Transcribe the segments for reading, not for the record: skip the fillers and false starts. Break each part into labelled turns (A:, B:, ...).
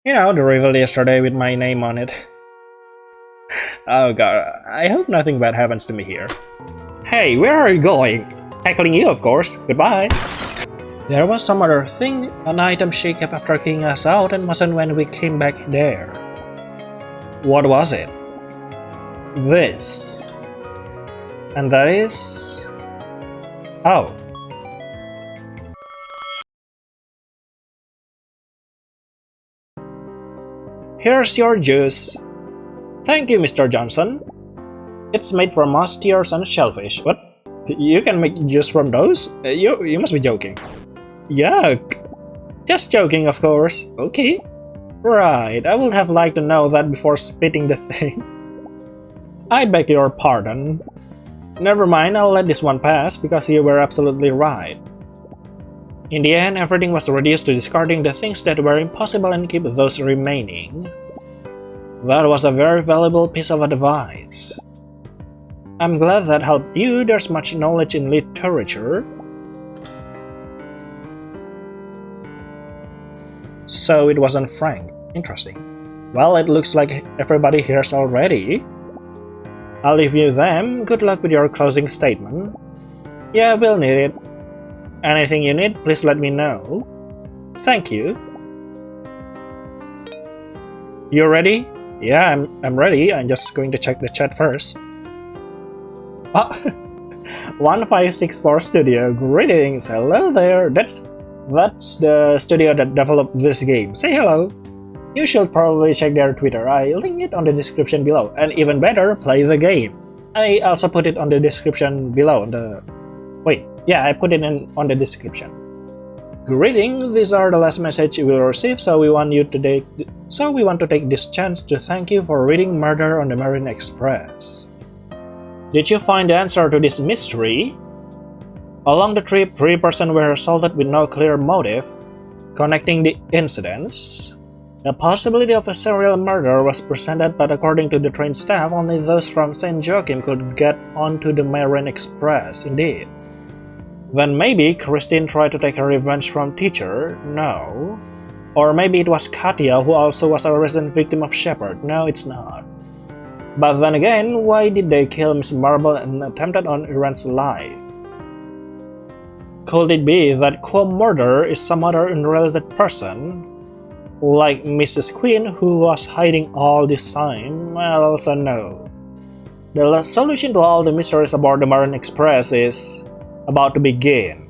A: You know, the rival yesterday with my name on it. Oh god, I hope nothing bad happens to me here. Hey, where are you going? Tackling you, of course. Goodbye. There was some other thing, an item she kept after kicking us out and wasn't when we came back there. What was it? This. And that is... Oh. Here's your juice. Thank you, Mr. Johnson. It's made from moss, tears, and shellfish. What? You can make juice from those? You must be joking. Yuck. Just joking, of course. Okay. Right, I would have liked to know that before spitting the thing. I beg your pardon. Never mind, I'll let this one pass because you were absolutely right. In the end, everything was reduced to discarding the things that were impossible and keep those remaining. That was a very valuable piece of advice. I'm glad that helped you. There's much knowledge in literature. So it wasn't Frank. Interesting. Well, it looks like everybody here's already. I'll leave you them. Good luck with your closing statement. Yeah, we'll need it. Anything you need, please let me know. Thank you. You ready? Yeah, I'm ready. I'm just going to check the chat first. Oh, 1564 Studio. Greetings. Hello there. That's the studio that developed this game. Say hello. You should probably check their Twitter. I link it on the description below. And even better, play the game. I also put it on the description below. Wait, yeah, I put it on the description. Greetings. These are the last message you will receive, so we want to take this chance to thank you for reading Murder on the Marine Express. Did you find the answer to this mystery? Along the trip, 3 persons were assaulted with no clear motive, connecting the incidents. The possibility of a serial murder was presented, but according to the train staff, only those from St. Joachim could get onto the Marine Express, indeed. Then maybe Christine tried to take her revenge from teacher? No. Or maybe it was Katia, who also was a recent victim of Shepard? No, it's not. But then again, why did they kill Miss Marble and attempted on Iran's life? Could it be that co-murderer is some other unrelated person? Like Mrs. Queen, who was hiding all this time? Well, also no. The solution to all the mysteries about the Marine Express is about to begin.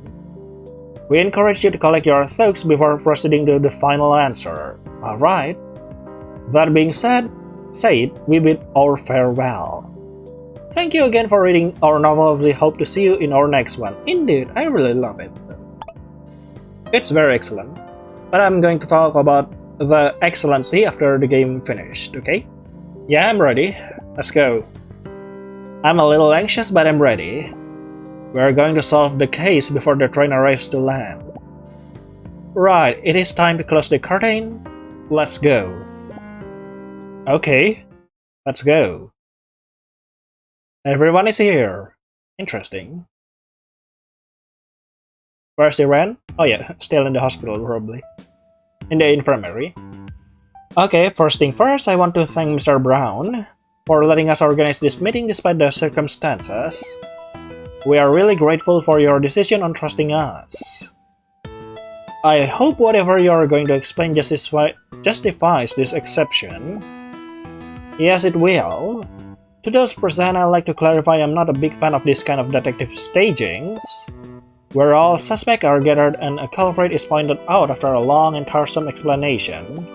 A: We encourage you to collect your thoughts before proceeding to the final answer. Alright. That being said, we bid our farewell. Thank you again for reading our novel. We hope to see you in our next one. Indeed, I really love it. It's very excellent. But I'm going to talk about the excellency after the game finished, okay? Yeah, I'm ready. Let's go. I'm a little anxious, but I'm ready. We're going to solve the case before the train arrives to land. Right, it is time to close the curtain. Let's go. Okay, let's go. Everyone is here. Interesting. Where's Iran? Oh yeah, still in the hospital probably. In the infirmary. Okay, first thing first, I want to thank Mr. Brown for letting us organize this meeting despite the circumstances. We are really grateful for your decision on trusting us. I hope whatever you are going to explain justifies this exception. Yes, it will. To those present, I'd like to clarify I'm not a big fan of this kind of detective stagings, where all suspects are gathered and a culprit is pointed out after a long and tiresome explanation.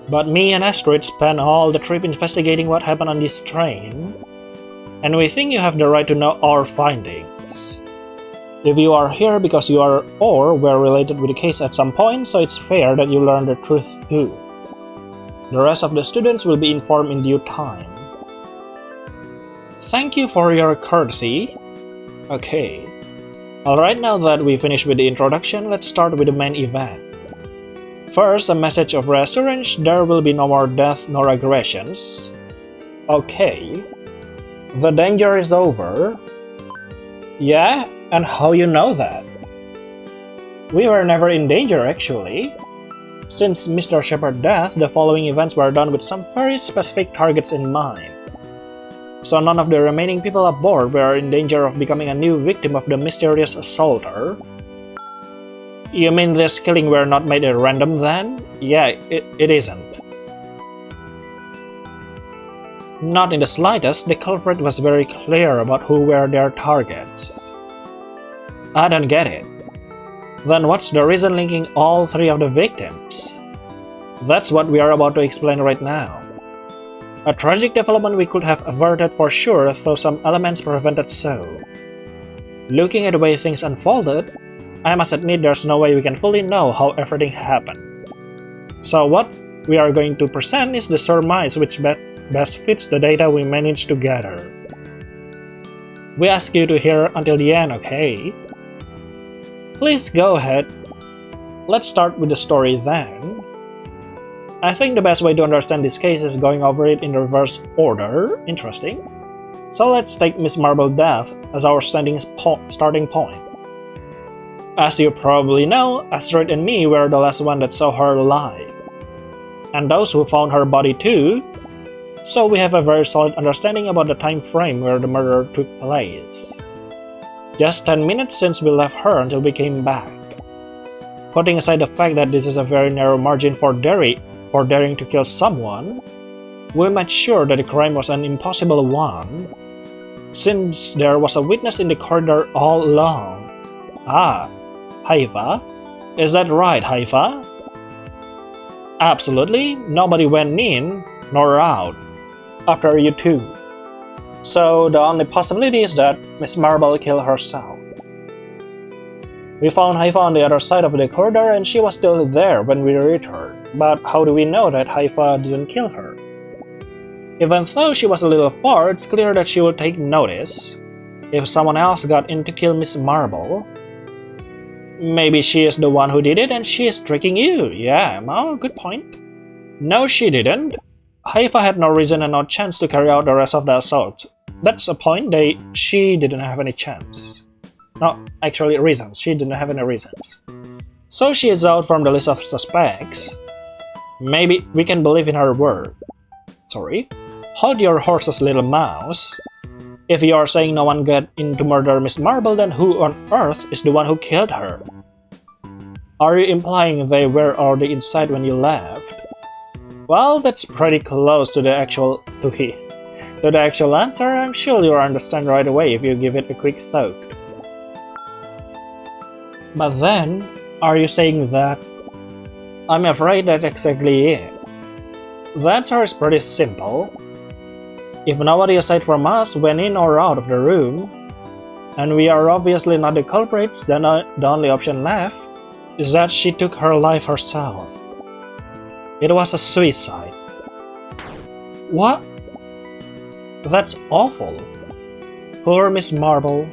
A: But me and Astrid spent all the trip investigating what happened on this train, and we think you have the right to know our findings. If you are here because you are or were related with the case at some point, so it's fair that you learn the truth too. The rest of the students will be informed in due time. Thank you for your courtesy. Okay. Alright, now that we finished with the introduction, let's start with the main event. First, a message of reassurance. There will be no more death nor aggressions. Okay. The danger is over. Yeah? And how you know that? We were never in danger, actually. Since Mr. Shepard's death, the following events were done with some very specific targets in mind. So none of the remaining people aboard were in danger of becoming a new victim of the mysterious assaulter. You mean this killing were not made at random then? Yeah, it isn't. Not in the slightest, the culprit was very clear about who were their targets. I don't get it. Then what's the reason linking all three of the victims? That's what we are about to explain right now. A tragic development we could have averted for sure, though some elements prevented so. Looking at the way things unfolded, I must admit there's no way we can fully know how everything happened. So what we are going to present is the surmise which best fits the data we managed to gather. We ask you to hear until the end, okay? Please go ahead. Let's start with the story then. I think the best way to understand this case is going over it in reverse order. Interesting. So let's take Miss Marble's death as our starting point. As you probably know, Astrid and me were the last one that saw her alive. And those who found her body too, so we have a very solid understanding about the time frame where the murder took place. Just 10 minutes since we left her until we came back. Putting aside the fact that this is a very narrow margin for daring to kill someone, we made sure that the crime was an impossible one, since there was a witness in the corridor all along. Ah, Haifa? Is that right, Haifa? Absolutely, nobody went in nor out after you two. So the only possibility is that Miss Marble killed herself. We found Haifa on the other side of the corridor and she was still there when we returned, but how do we know that Haifa didn't kill her? Even though she was a little far, it's clear that she would take notice if someone else got in to kill Miss Marble. Maybe she is the one who did it and she is tricking you. Yeah, oh, good point. No, she didn't. Haifa had no reason and no chance to carry out the rest of the assault. That's a point, she didn't have any chance. No, actually reasons, she didn't have any reasons. So she is out from the list of suspects. Maybe we can believe in her word. Sorry. Hold your horses, little mouse. If you are saying no one got in to murder Miss Marble, then who on earth is the one who killed her? Are you implying they were already inside when you left? Well, that's pretty close to the actual answer. I'm sure you'll understand right away if you give it a quick thought. But then, are you saying that? I'm afraid that's exactly it. The answer is pretty simple. If nobody aside from us went in or out of the room, and we are obviously not the culprits, then the only option left is that she took her life herself. It was a suicide. What? That's awful. Poor Miss Marble.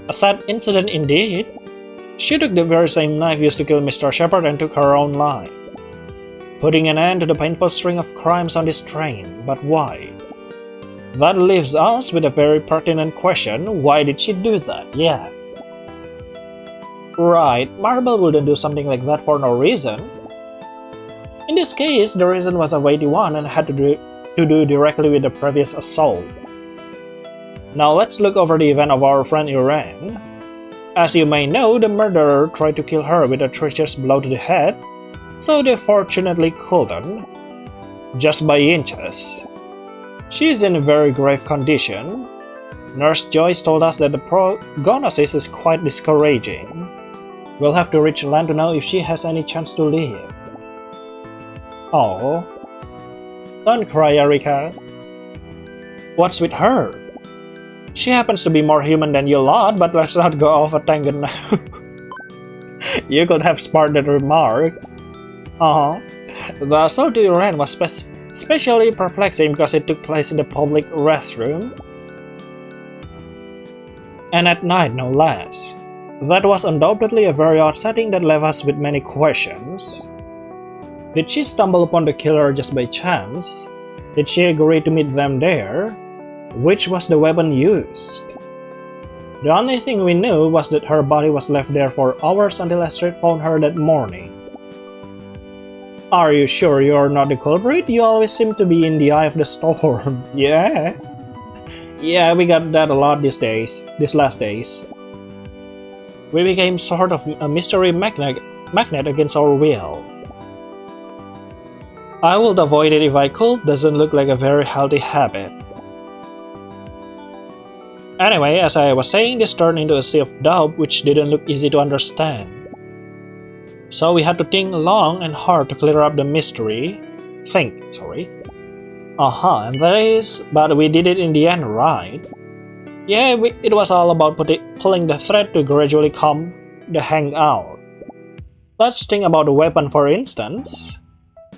A: A sad incident indeed. She took the very same knife used to kill Mr. Shepard and took her own life, putting an end to the painful string of crimes on this train. But why? That leaves us with a very pertinent question. Why did she do that? Yeah. Right, Marble wouldn't do something like that for no reason. In this case, the reason was a weighty one and had to do directly with the previous assault. Now let's look over the event of our friend Irene. As you may know, the murderer tried to kill her with a treacherous blow to the head, though they fortunately couldn't, just by inches. She is in a very grave condition. Nurse Joyce told us that the prognosis is quite discouraging. We'll have to reach land to know if she has any chance to live. Oh, don't cry, Erika. What's with her? She happens to be more human than you lot, but let's not go off a tangent now. You could have spared that remark. The assault to Irene was especially perplexing because it took place in the public restroom. And at night, no less. That was undoubtedly a very odd setting that left us with many questions. Did she stumble upon the killer just by chance? Did she agree to meet them there? Which was the weapon used? The only thing we knew was that her body was left there for hours until Astrid found her that morning. Are you sure you're not the culprit? You always seem to be in the eye of the storm. Yeah? Yeah, we got that a lot these last days. We became sort of a mystery magnet against our will. I would avoid it if I could. Doesn't look like a very healthy habit. Anyway, as I was saying, this turned into a sea of doubt which didn't look easy to understand. So we had to think long and hard to clear up the mystery. And that is, but we did it in the end, right? Yeah, it was all about pulling the thread to gradually calm the hangout. Let's think about the weapon for instance.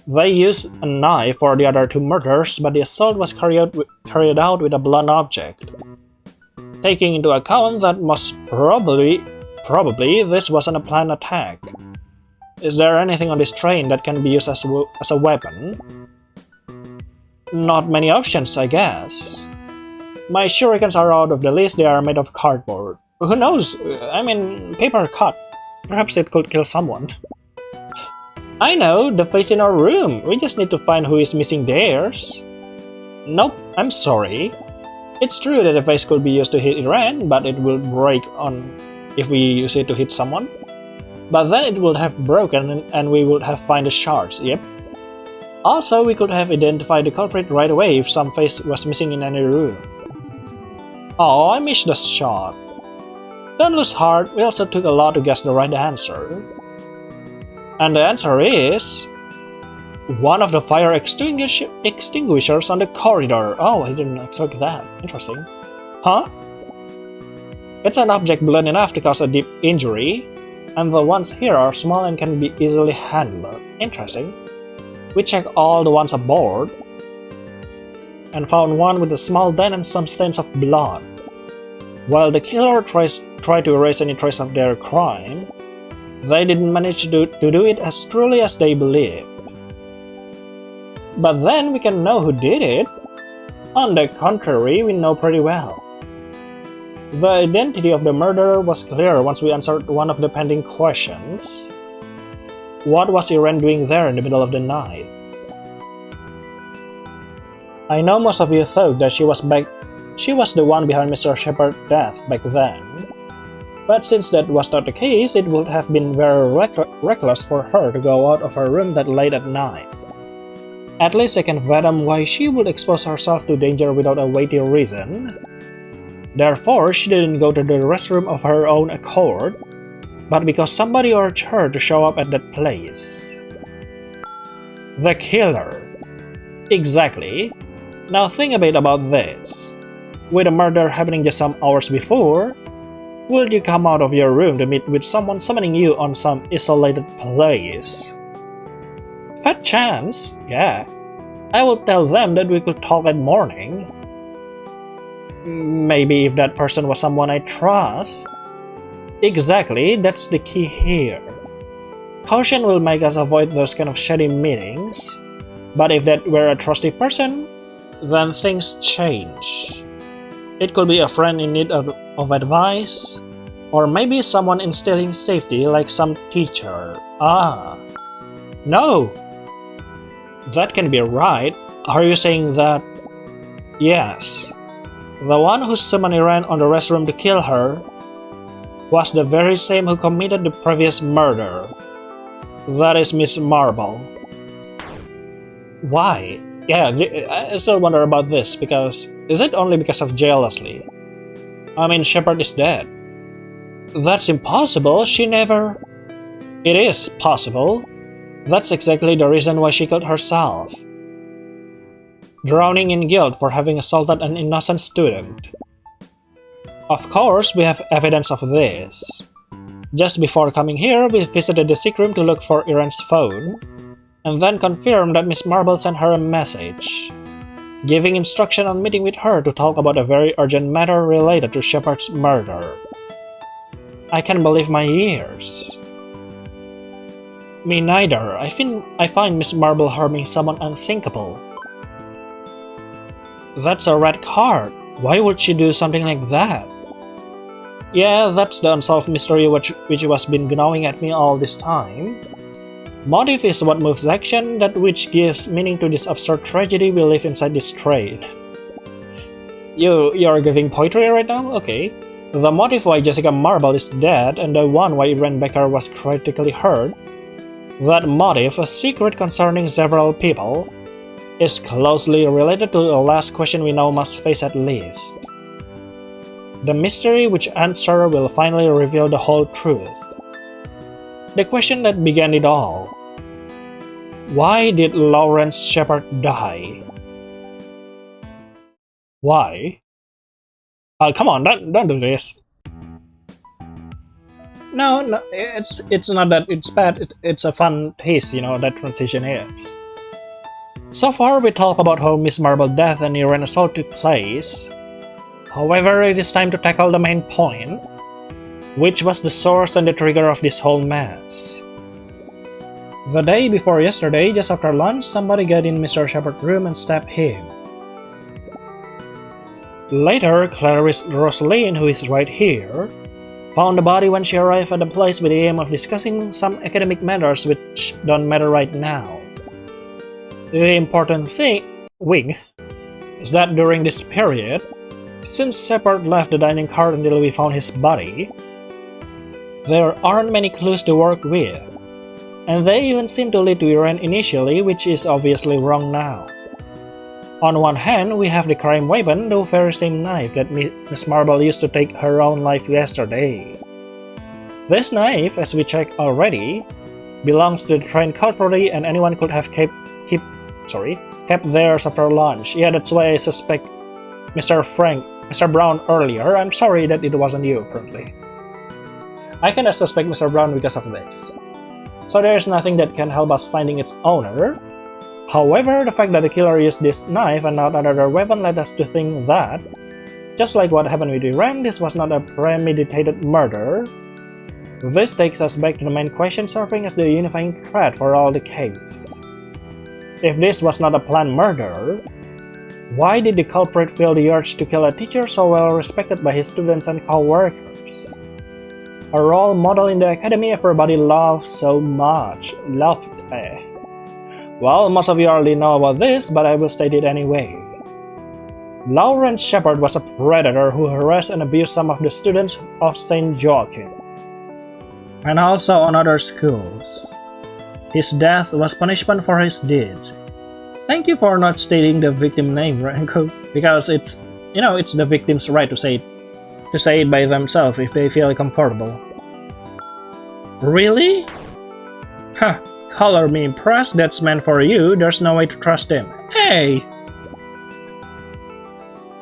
A: They used a knife for the other two murders, but the assault was carried out with a blunt object. Taking into account that most probably this wasn't a planned attack. Is there anything on this train that can be used as a weapon? Not many options, I guess. My shurikens are out of the list, they are made of cardboard. Who knows? I mean, paper cut. Perhaps it could kill someone. I know, the face in our room. We just need to find who is missing theirs. Nope, I'm sorry. It's true that the face could be used to hit Iran, but it will break on if we use it to hit someone. But then it would have broken and we would have found the shards, yep. Also, we could have identified the culprit right away if some face was missing in any room. Oh, I missed the shot. Don't lose heart, we also took a lot to guess the right answer. And the answer is... one of the fire extinguishers on the corridor. Oh, I didn't expect that. Interesting. Huh? It's an object blunt enough to cause a deep injury, and the ones here are small and can be easily handled. Interesting. We checked all the ones aboard, and found one with a small dent and some stains of blood. While the killer tried to erase any trace of their crime, they didn't manage to do it as truly as they believed. But then we can know who did it. On the contrary, we know pretty well. The identity of the murderer was clear once we answered one of the pending questions. What was Iren doing there in the middle of the night? I know most of you thought that she was the one behind Mr. Shepard's death back then. But since that was not the case, it would have been very reckless for her to go out of her room that late at night. At least I can fathom why she would expose herself to danger without a weighty reason. Therefore, she didn't go to the restroom of her own accord, but because somebody urged her to show up at that place. The killer. Exactly. Now think a bit about this. With a murder happening just some hours before, would you come out of your room to meet with someone summoning you on some isolated place? Fat chance, yeah. I will tell them that we could talk that morning. Maybe if that person was someone I trust. Exactly, that's the key here. Caution will make us avoid those kind of shady meetings. But if that were a trusty person, then things change. It could be a friend in need of advice, or maybe someone instilling safety like some teacher. Ah. No! That can be right. Are you saying that? Yes. The one who summoned Iren on the restroom to kill her was the very same who committed the previous murder. That is Miss Marble. Why? Yeah, I still wonder about this, because is it only because of jealousy? I mean, Shepard is dead. That's impossible, she never... It is possible. That's exactly the reason why she killed herself. Drowning in guilt for having assaulted an innocent student. Of course, we have evidence of this. Just before coming here, we visited the sick room to look for Iren's phone, and then confirmed that Miss Marble sent her a message, giving instruction on meeting with her to talk about a very urgent matter related to Shepard's murder. I can't believe my ears. Me neither. I find Miss Marble harming someone unthinkable. That's a red card. Why would she do something like that? Yeah, that's the unsolved mystery which has been gnawing at me all this time. Motive is what moves action, that which gives meaning to this absurd tragedy we live inside this trade. You're giving poetry right now? Okay. The motive why Jessica Marble is dead and the one why Ren Becker was critically hurt, that motive, a secret concerning several people, is closely related to the last question we now must face at least. The mystery which answer will finally reveal the whole truth. The question that began it all. Why did Lawrence Shepard die? Why? Come on, don't do this. No, it's not that it's bad. It's a fun piece, that transition is. So far, we talked about how Miss Marble death and Irene assault took place. However, it is time to tackle the main point, which was the source and the trigger of this whole mess. The day before yesterday, just after lunch, somebody got in Mr. Shepard's room and stabbed him. Later, Clarice Rosaline, who is right here, found the body when she arrived at the place with the aim of discussing some academic matters which don't matter right now. The important thing is that during this period, since Shepard left the dining car until we found his body, there aren't many clues to work with, and they even seem to lead to Irene initially, which is obviously wrong now. On one hand, we have the crime weapon, the very same knife that Miss Marble used to take her own life yesterday. This knife, as we checked already, belongs to the train culprit and anyone could have kept theirs after lunch. Yeah, that's why I suspect Mr. Brown earlier. I'm sorry that it wasn't you, apparently. I kinda suspect Mr. Brown because of this. So there's nothing that can help us finding its owner. However, the fact that the killer used this knife and not another weapon led us to think that, just like what happened with Iran, this was not a premeditated murder. This takes us back to the main question serving as the unifying thread for all the case. If this was not a planned murder, why did the culprit feel the urge to kill a teacher so well respected by his students and co-workers? A role model in the academy everybody loved so much. Well, most of you already know about this, but I will state it anyway. Lawrence Shepard was a predator who harassed and abused some of the students of St. Joachim, and also on other schools. His death was punishment for his deeds. Thank you for not stating the victim name, Ranko, because it's the victim's right to say it by themselves if they feel comfortable. Really? Huh, color me impressed, that's meant for you, there's no way to trust him. Hey!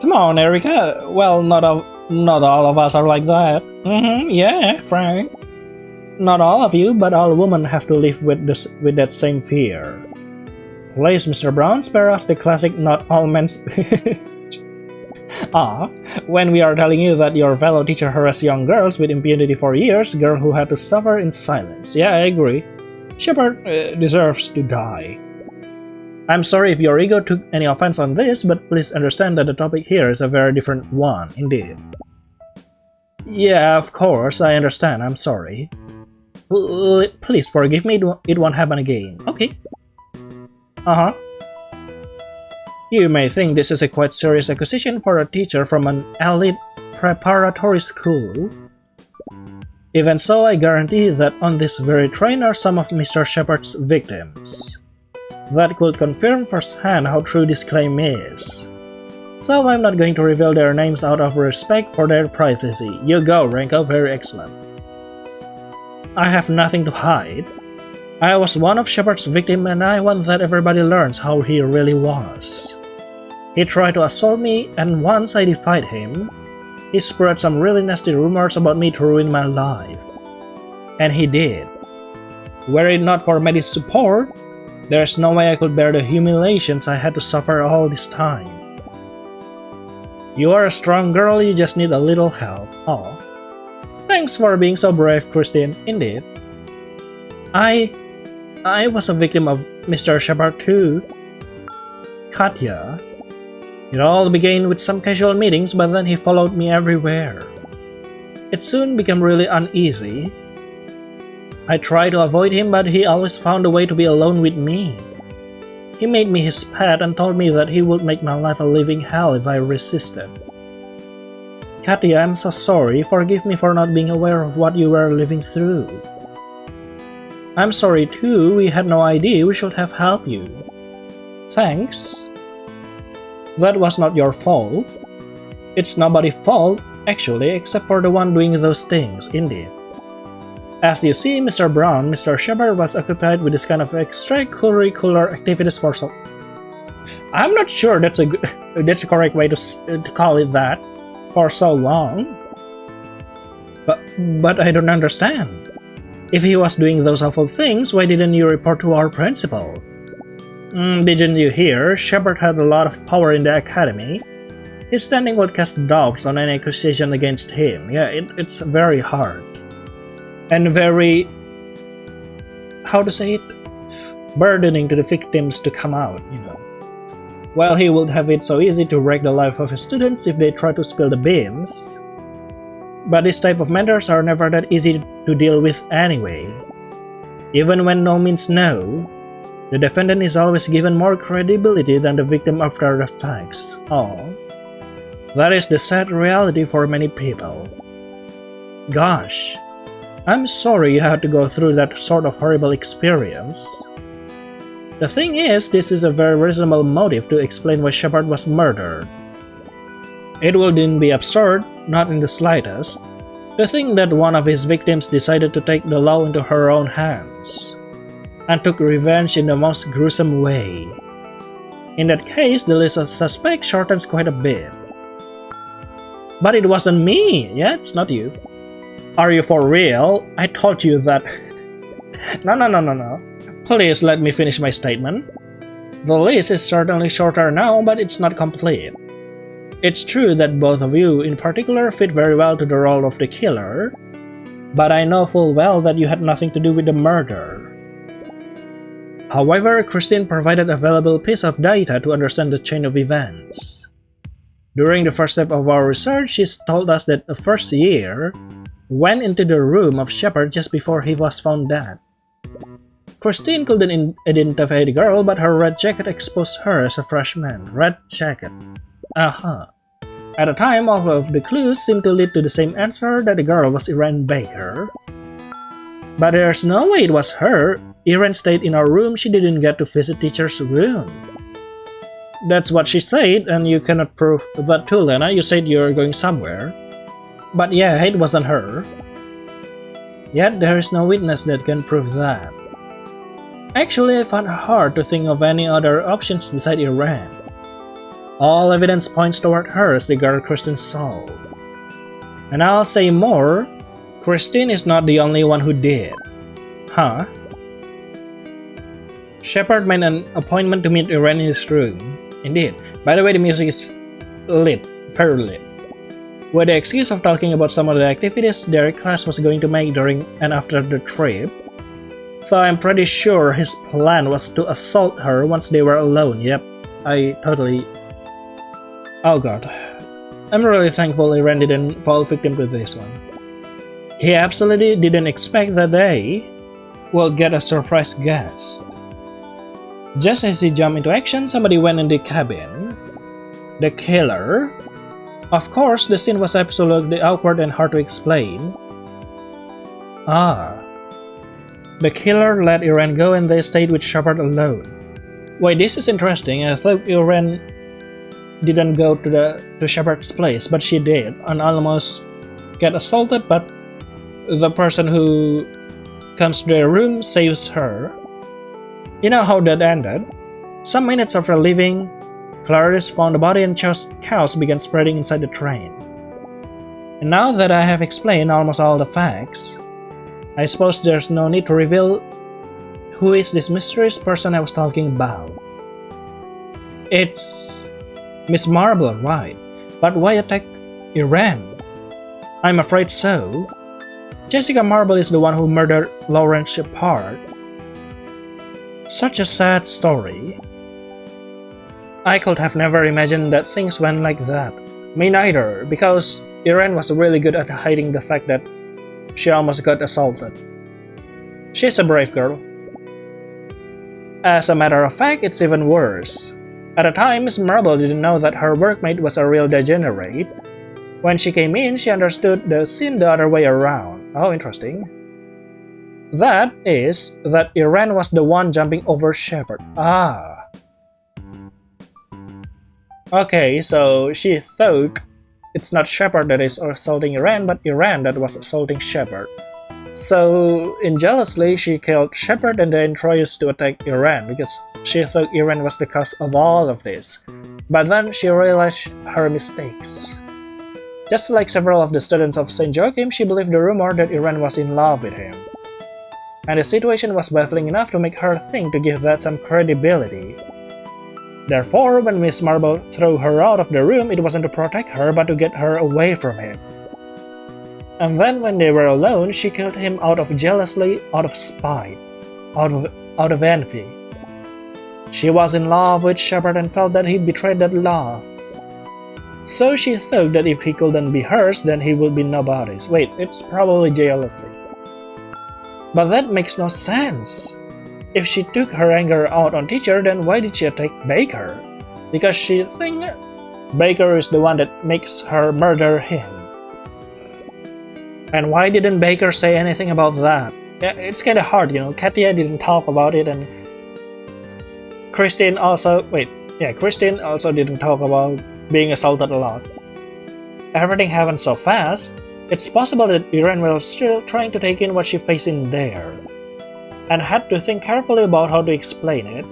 A: Come on, Erica, well, not all of us are like that. Yeah, Frank. Not all of you, but all women have to live with that same fear. Please, Mr. Brown, spare us the classic not all men speech. When we are telling you that your fellow teacher harassed young girls with impunity for years, girl who had to suffer in silence. Yeah, I agree. Shepard deserves to die. I'm sorry if your ego took any offense on this, but please understand that the topic here is a very different one, indeed. Yeah, of course, I understand, I'm sorry. Please forgive me, it won't happen again. Okay. You may think this is a quite serious accusation for a teacher from an elite preparatory school. Even so, I guarantee that on this very train are some of Mr. Shepard's victims. That could confirm firsthand how true this claim is. So I'm not going to reveal their names out of respect for their privacy. You go, Ranko, very excellent. I have nothing to hide. I was one of Shepard's victims and I want that everybody learns how he really was. He tried to assault me, and once I defied him, he spread some really nasty rumors about me to ruin my life. And he did. Were it not for Maddie's support, there's no way I could bear the humiliations I had to suffer all this time. You are a strong girl, you just need a little help. Oh. Thanks for being so brave, Christine. Indeed. I was a victim of Mr. Shepard too. Katya. It all began with some casual meetings, but then he followed me everywhere. It soon became really uneasy. I tried to avoid him, but he always found a way to be alone with me. He made me his pet and told me that he would make my life a living hell if I resisted. Katya, I'm so sorry. Forgive me for not being aware of what you were living through. I'm sorry too. We had no idea. We should have helped you. Thanks. That was not your fault. It's nobody's fault, actually, except for the one doing those things, indeed. As you see, Mr. Brown, Mr. Shepard was occupied with this kind of extracurricular activities for so... I'm not sure that's a correct way to call it that. For so long. But I don't understand. If he was doing those awful things, why didn't you report to our principal? Didn't you hear? Shepard had a lot of power in the academy. His standing would cast doubts on any accusation against him. Yeah, it's very hard. And very, how to say it, burdening to the victims to come out, you know. While he would have it so easy to wreck the life of his students if they try to spill the beans. But this type of matters are never that easy to deal with anyway. Even when no means no, the defendant is always given more credibility than the victim after the facts. Oh, that is the sad reality for many people. Gosh. I'm sorry you had to go through that sort of horrible experience. The thing is, this is a very reasonable motive to explain why Shepard was murdered. It wouldn't be absurd, not in the slightest, to think that one of his victims decided to take the law into her own hands, and took revenge in the most gruesome way. In that case, the list of suspects shortens quite a bit. But it wasn't me, yeah? It's not you. Are you for real? I told you that... No. Please let me finish my statement. The list is certainly shorter now, but it's not complete. It's true that both of you in particular fit very well to the role of the killer, but I know full well that you had nothing to do with the murder. However, Christine provided a valuable piece of data to understand the chain of events. During the first step of our research, she told us that the first year went into the room of Shepard just before he was found dead. Christine couldn't identify the girl, but her red jacket exposed her as a freshman. Red jacket. At the time, all of the clues seemed to lead to the same answer, that the girl was Irene Baker. But there's no way it was her. Irene stayed in our room. She didn't get to visit teacher's room. That's what she said, and you cannot prove that too, Lena. You said you're going somewhere. But yeah, it wasn't her. Yet there is no witness that can prove that. Actually, I found it hard to think of any other options beside Irene. All evidence points toward her as the girl Christine saw. And I'll say more, Christine is not the only one who did. Huh? Shepard made an appointment to meet Irene in his room. Indeed. By the way, the music is lit, very lit. With the excuse of talking about some of the activities their class was going to make during and after the trip, so I'm pretty sure his plan was to assault her once they were alone. Yep, I totally... Oh god. I'm really thankful Irene didn't fall victim to this one. He absolutely didn't expect that they will get a surprise guest. Just as he jumped into action, somebody went in the cabin. The killer? Of course, the scene was absolutely awkward and hard to explain. The killer let Irene go and they stayed with Shepard alone. Wait, this is interesting. I thought Irene didn't go to Shepard's place, but she did, and almost get assaulted, but the person who comes to their room saves her. You know how that ended? Some minutes after leaving, Clarice found the body and chaos began spreading inside the train. And now that I have explained almost all the facts, I suppose there's no need to reveal who is this mysterious person I was talking about. It's Miss Marble, right? But why attack Irene? I'm afraid so. Jessica Marble is the one who murdered Lawrence Shepard. Such a sad story. I could have never imagined that things went like that. Me neither, because Irene was really good at hiding the fact that she almost got assaulted. She's a brave girl. As a matter of fact, it's even worse. At the time, Miss Marble didn't know that her workmate was a real degenerate. When she came in, she understood the scene the other way around. Oh, interesting. That is, that Irene was the one jumping over Shepard. Ah. Okay, so she thought it's not Shepard that is assaulting Irene, but Irene that was assaulting Shepard. So, in jealously, she killed Shepard and then tries to attack Irene because she thought Irene was the cause of all of this. But then she realized her mistakes. Just like several of the students of St. Joachim, she believed the rumor that Irene was in love with him. And the situation was baffling enough to make her think to give that some credibility. Therefore, when Miss Marble threw her out of the room, it wasn't to protect her but to get her away from him. And then when they were alone, she killed him out of jealousy, out of spite, out of envy. She was in love with Shepard and felt that he betrayed that love. So she thought that if he couldn't be hers, then he would be nobody's. Wait, it's probably jealousy. But that makes no sense. If she took her anger out on teacher, then why did she attack Baker? Because she thinks Baker is the one that makes her murder him. And why didn't Baker say anything about that? Yeah, it's kinda hard, you know. Katia didn't talk about it, and Christine also didn't talk about being assaulted a lot. Everything happened so fast, it's possible that Irene was still trying to take in what she faced in there, and had to think carefully about how to explain it.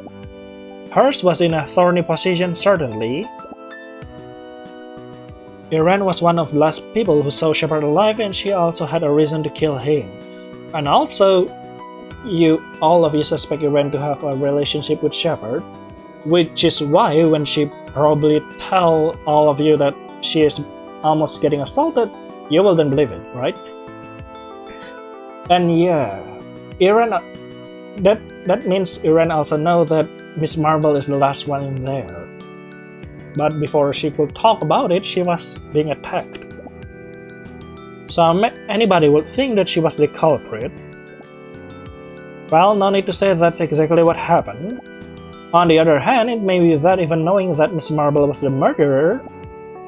A: Hers was in a thorny position, certainly. Irene was one of the last people who saw Shepard alive, and she also had a reason to kill him. And also, all of you suspect Irene to have a relationship with Shepard, which is why when she probably tell all of you that she is almost getting assaulted, you will then believe it, right? And yeah, Irene, that means Irene also know that Miss Marble is the last one in there. But before she could talk about it, she was being attacked. So anybody would think that she was the culprit. Well, no need to say that's exactly what happened. On the other hand, it may be that even knowing that Miss Marble was the murderer,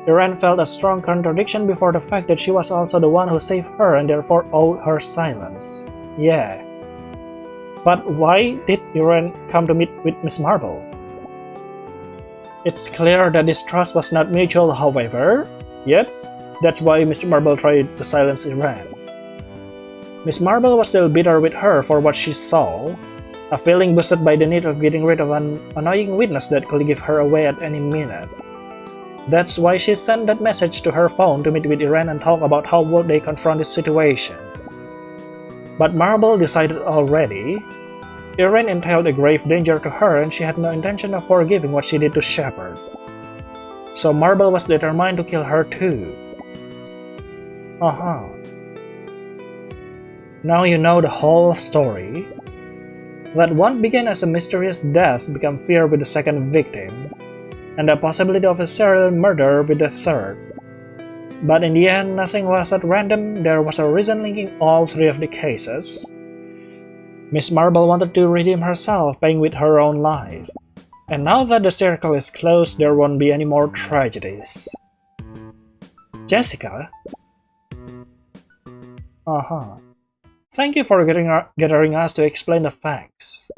A: Irene felt a strong contradiction before the fact that she was also the one who saved her and therefore owed her silence. Yeah. But why did Irene come to meet with Miss Marble? It's clear that this trust was not mutual, however, yet that's why Miss Marble tried to silence Irene. Miss Marble was still bitter with her for what she saw, a feeling boosted by the need of getting rid of an annoying witness that could give her away at any minute. That's why she sent that message to her phone to meet with Irene and talk about how would they confront this situation. But Marble decided already. Irene entailed a grave danger to her and she had no intention of forgiving what she did to Shepard. So Marble was determined to kill her too. Now you know the whole story. That one began as a mysterious death became fear with the second victim, and the possibility of a serial murder with the third. But in the end, nothing was at random, there was a reason linking all three of the cases. Miss Marble wanted to redeem herself, paying with her own life. And now that the circle is closed, there won't be any more tragedies. Jessica? Thank you for gathering us to explain the facts.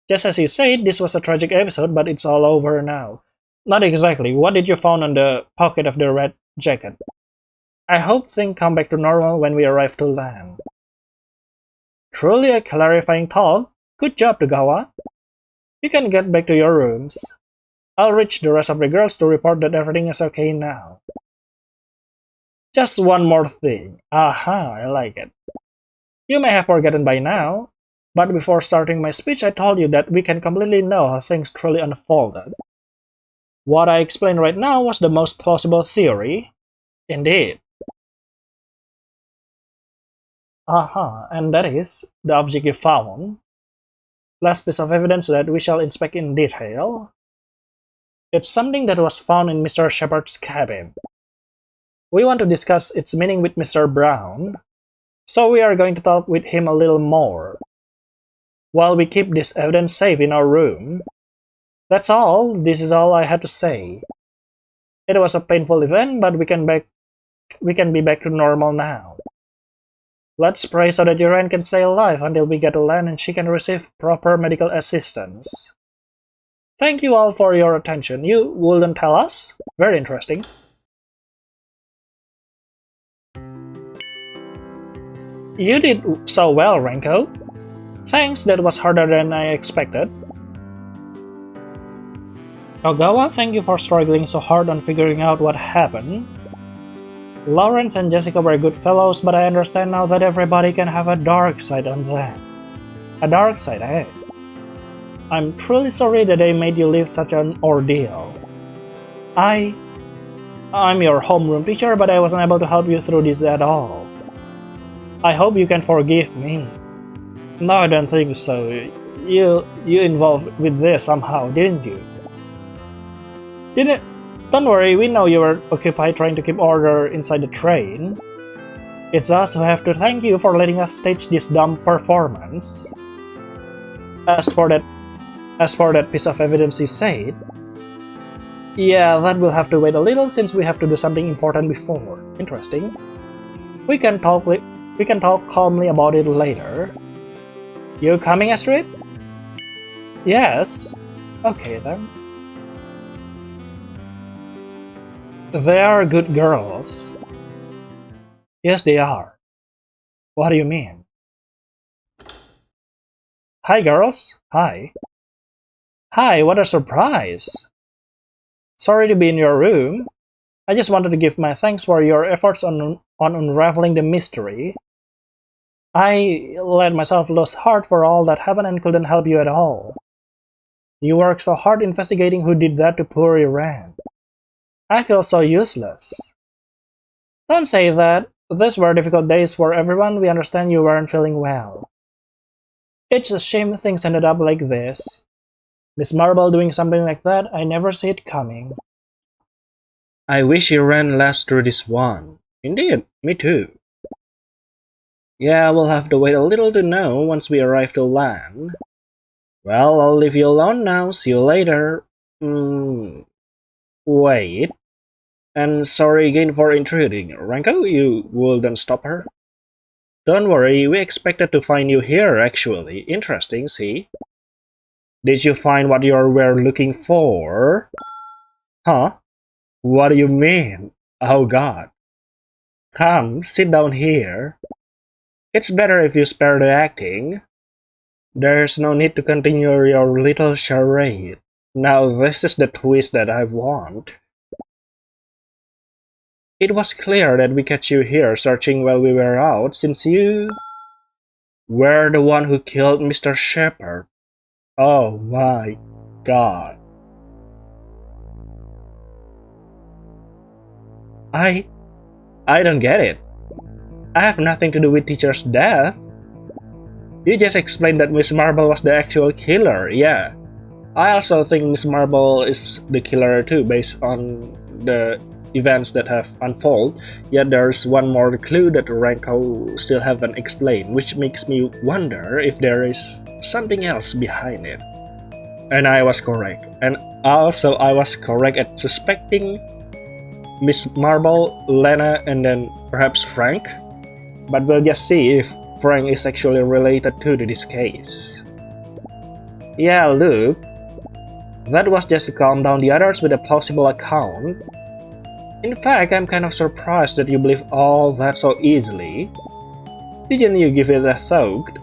A: Just as you said, this was a tragic episode, but it's all over now. Not exactly. What did you find on the pocket of the red jacket? I hope things come back to normal when we arrive to land. Truly a clarifying talk. Good job, Togawa. You can get back to your rooms. I'll reach the rest of the girls to report that everything is okay now. Just one more thing. I like it. You may have forgotten by now, but before starting my speech I told you that we can completely know how things truly unfolded. What I explained right now was the most plausible theory. Indeed. And that is the object you found. Last piece of evidence that we shall inspect in detail. It's something that was found in Mr. Shepard's cabin. We want to discuss its meaning with Mr. Brown, so we are going to talk with him a little more, while we keep this evidence safe in our room. That's all. This is all I had to say. It was a painful event, but we can be back to normal now. Let's pray so that Iran can stay alive until we get to land and she can receive proper medical assistance. Thank you all for your attention. You wouldn't tell us? Very interesting. You did so well, Ranko. Thanks, that was harder than I expected. Togawa, thank you for struggling so hard on figuring out what happened. Lawrence and Jessica were good fellows, but I understand now that everybody can have a dark side on them. A dark side, eh? I'm truly sorry that they made you live such an ordeal. I'm your homeroom teacher, but I wasn't able to help you through this at all. I hope you can forgive me. No, I don't think so. You involved with this somehow, didn't you? Don't worry, we know you were occupied trying to keep order inside the train. It's us who have to thank you for letting us stage this dumb performance. As for that piece of evidence you said, yeah, that will have to wait a little since we have to do something important before. Interesting. We can talk calmly about it later. You coming, Astrid? Yes. Okay then. They are good girls. Yes, they are. What do you mean? Hi, girls. Hi. Hi, what a surprise. Sorry to be in your room. I just wanted to give my thanks for your efforts on unraveling the mystery. I let myself lose heart for all that happened and couldn't help you at all. You worked so hard investigating who did that to poor Iran. I feel so useless. Don't say that. These were difficult days for everyone. We understand you weren't feeling well. It's a shame things ended up like this. Miss Marble doing something like that, I never see it coming. I wish Iran lasts through this one. Indeed, me too. Yeah, we'll have to wait a little to know once we arrive to land. Well, I'll leave you alone now. See you later. Wait. And sorry again for intruding. Ranko, you wouldn't stop her? Don't worry, we expected to find you here actually. Interesting, see? Did you find what you were looking for? Huh? What do you mean? Oh god. Come, sit down here. It's better if you spare the acting. There's no need to continue your little charade. Now this is the twist that I want. It was clear that we catch you here searching while we were out, since you were the one who killed Mr. Shepard. Oh my god. I don't get it. I have nothing to do with teacher's death. You just explained that Miss Marble was the actual killer, yeah. I also think Miss Marble is the killer too, based on the events that have unfolded, yet there's one more clue that Ranko still haven't explained, which makes me wonder if there is something else behind it. And I was correct. And also I was correct at suspecting Miss Marble, Lena, and then perhaps Frank. But we'll just see if Frank is actually related to this case. Yeah, look. That was just to calm down the others with a plausible account. In fact, I'm kind of surprised that you believe all that so easily. Didn't you give it a thought?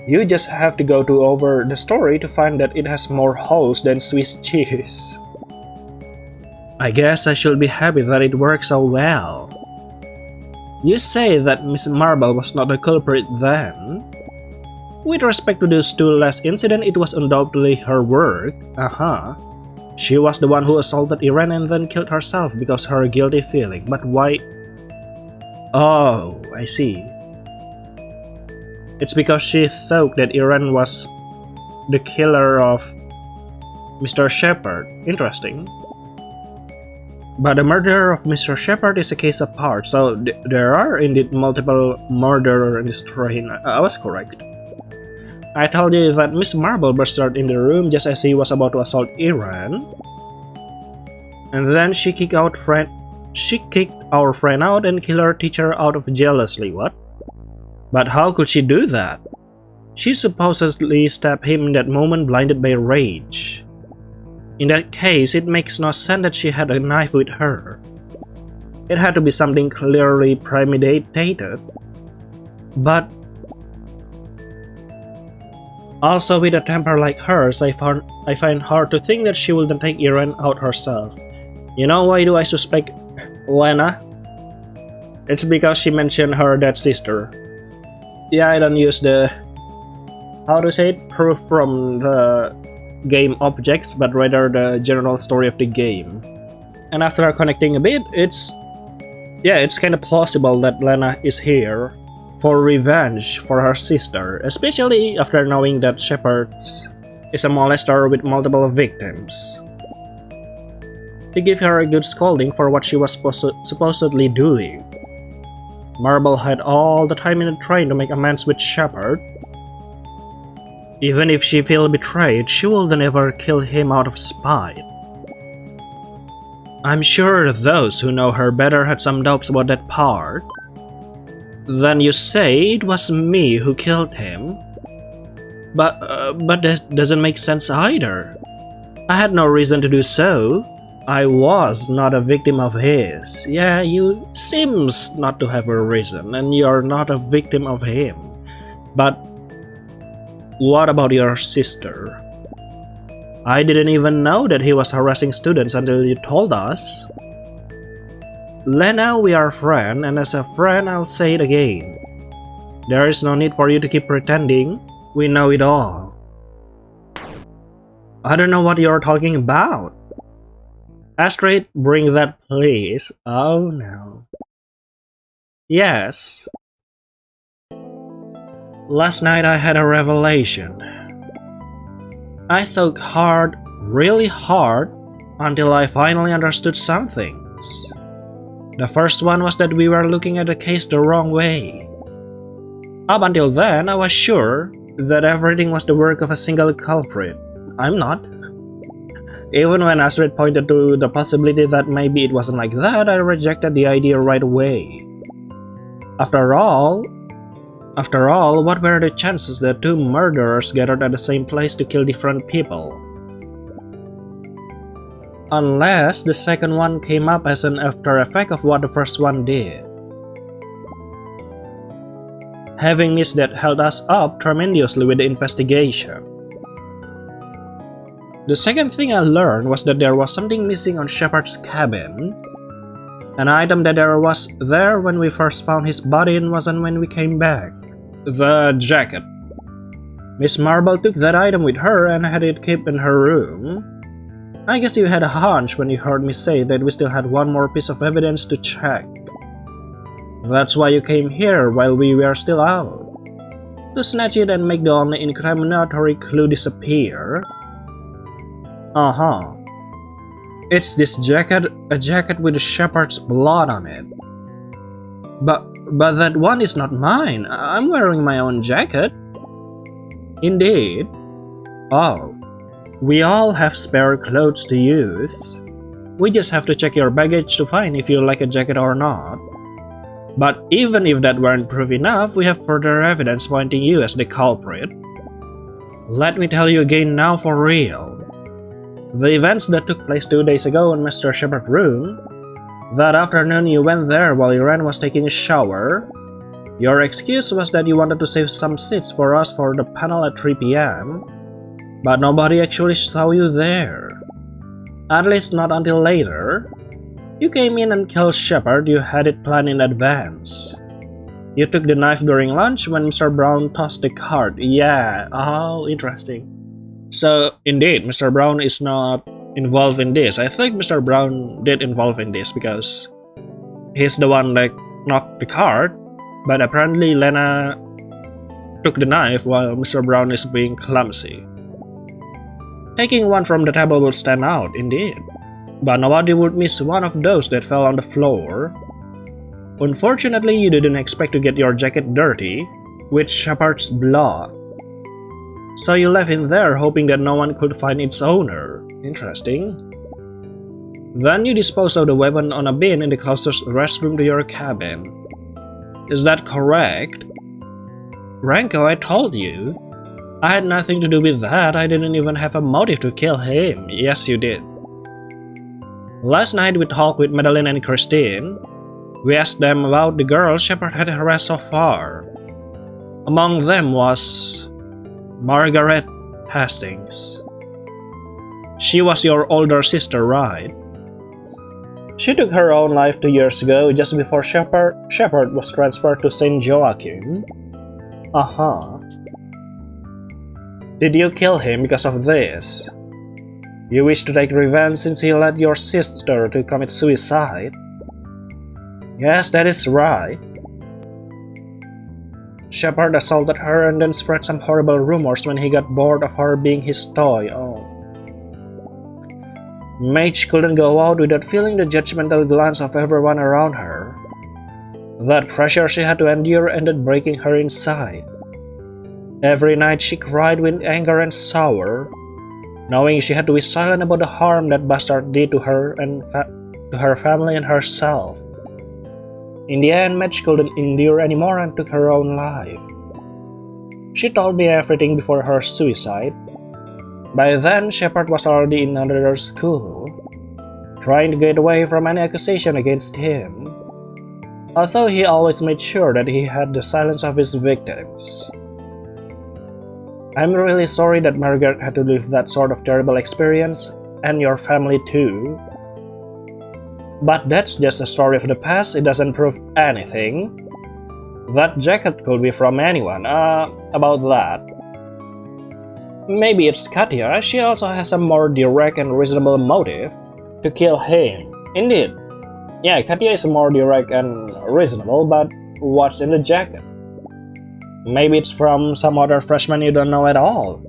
A: You just have to go over the story to find that it has more holes than Swiss cheese. I guess I should be happy that it worked so well. You say that Miss Marble was not the culprit then? With respect to those two last incidents, it was undoubtedly her work. She was the one who assaulted Iran and then killed herself because of her guilty feeling. But why? Oh, I see. It's because she thought that Iran was the killer of Mr. Shepard. Interesting. But the murder of Mr. Shepard is a case apart, so there are indeed multiple murderers in this train. I was correct. I told you that Miss Marble burst out in the room just as he was about to assault Iran. And then she kicked our friend out and killed our teacher out of jealousy. What? But how could she do that? She supposedly stabbed him in that moment, blinded by rage. In that case, it makes no sense that she had a knife with her. It had to be something clearly premeditated. But also with a temper like hers, I find hard to think that she wouldn't take Iran out herself. You know why do I suspect Lena? It's because she mentioned her dead sister. Yeah, I don't use the proof from the game objects, but rather the general story of the game. And after connecting a bit, it's kind of plausible that Lena is here for revenge for her sister, especially after knowing that Shepard is a molester with multiple victims. To give her a good scolding for what she was supposedly doing. Marble had all the time in the train to make amends with Shepard. Even if she felt betrayed, she wouldn't ever kill him out of spite. I'm sure those who know her better had some doubts about that part. Then you say it was me who killed him? But that doesn't make sense either. I had no reason to do so. I was not a victim of his. Yeah, you seems not to have a reason, and you're not a victim of him. But what about your sister? I didn't even know that he was harassing students until you told us. Lena, we are friends, and as a friend, I'll say it again. There is no need for you to keep pretending. We know it all. I don't know what you're talking about. Astrid, bring that please. Oh no. Yes. Last night I had a revelation. I thought hard, really hard, until I finally understood some things. The first one was that we were looking at the case the wrong way. Up until then, I was sure that everything was the work of a single culprit. I'm not. Even when Astrid pointed to the possibility that maybe it wasn't like that, I rejected the idea right away. After all, what were the chances that two murderers gathered at the same place to kill different people? Unless the second one came up as an after effect of what the first one did. Having missed that held us up tremendously with the investigation. The second thing I learned was that there was something missing on Shepard's cabin. An item that was there when we first found his body and wasn't when we came back. The jacket. Miss Marble took that item with her and had it kept in her room. I guess you had a hunch when you heard me say that we still had one more piece of evidence to check. That's why you came here while we were still out. To snatch it and make the only incriminatory clue disappear. It's this jacket, a jacket with Shepard's blood on it. But that one is not mine. I'm wearing my own jacket. Indeed. Oh, we all have spare clothes to use. We just have to check your baggage to find if you like a jacket or not. But even if that weren't proof enough, we have further evidence pointing you as the culprit. Let me tell you again now for real. The events that took place 2 days ago in Mr. Shepard's room, that afternoon you went there while Iran was taking a shower. Your excuse was that you wanted to save some seats for us for the panel at 3 PM, but nobody actually saw you there. At least not until later. You came in and killed Shepard, you had it planned in advance. You took the knife during lunch when Mr. Brown tossed the card. Yeah, oh, interesting. So, indeed, Mr. Brown is not involved in this. I think Mr. Brown did involve in this because he's the one that knocked the card, but apparently Lena took the knife while Mr. Brown is being clumsy. Taking one from the table will stand out, indeed. but nobody would miss one of those that fell on the floor. Unfortunately, you didn't expect to get your jacket dirty with Shepard's blood. So you left it there hoping that no one could find its owner. Interesting. Then you disposed of the weapon on a bin in the closest restroom to your cabin. Is that correct? Ranko, I told you. I had nothing to do with that. I didn't even have a motive to kill him. Yes, you did. Last night we talked with Madeline and Christine. We asked them about the girls Shepard had harassed so far. Among them was Margaret Hastings. She was your older sister, right? She took her own life 2 years ago, just before Shepard was transferred to St. Joachim. Uh-huh. Did you kill him because of this? You wish to take revenge since he led your sister to commit suicide? Yes, that is right. Shepard assaulted her and then spread some horrible rumors when he got bored of her being his toy. Oh. Mage couldn't go out without feeling the judgmental glance of everyone around her. That pressure she had to endure ended breaking her inside. Every night she cried with anger and sorrow, knowing she had to be silent about the harm that Bastard did to her and to her family and herself. In the end, Madge couldn't endure anymore and took her own life. She told me everything before her suicide. By then, Shepard was already in another school, trying to get away from any accusation against him, although he always made sure that he had the silence of his victims. I'm really sorry that Margaret had to live that sort of terrible experience, and your family too. But that's just a story of the past, it doesn't prove anything. That jacket could be from anyone, about that. Maybe it's Katya, she also has a more direct and reasonable motive to kill him. Indeed. Yeah, Katya is more direct and reasonable, but what's in the jacket? Maybe it's from some other freshman you don't know at all.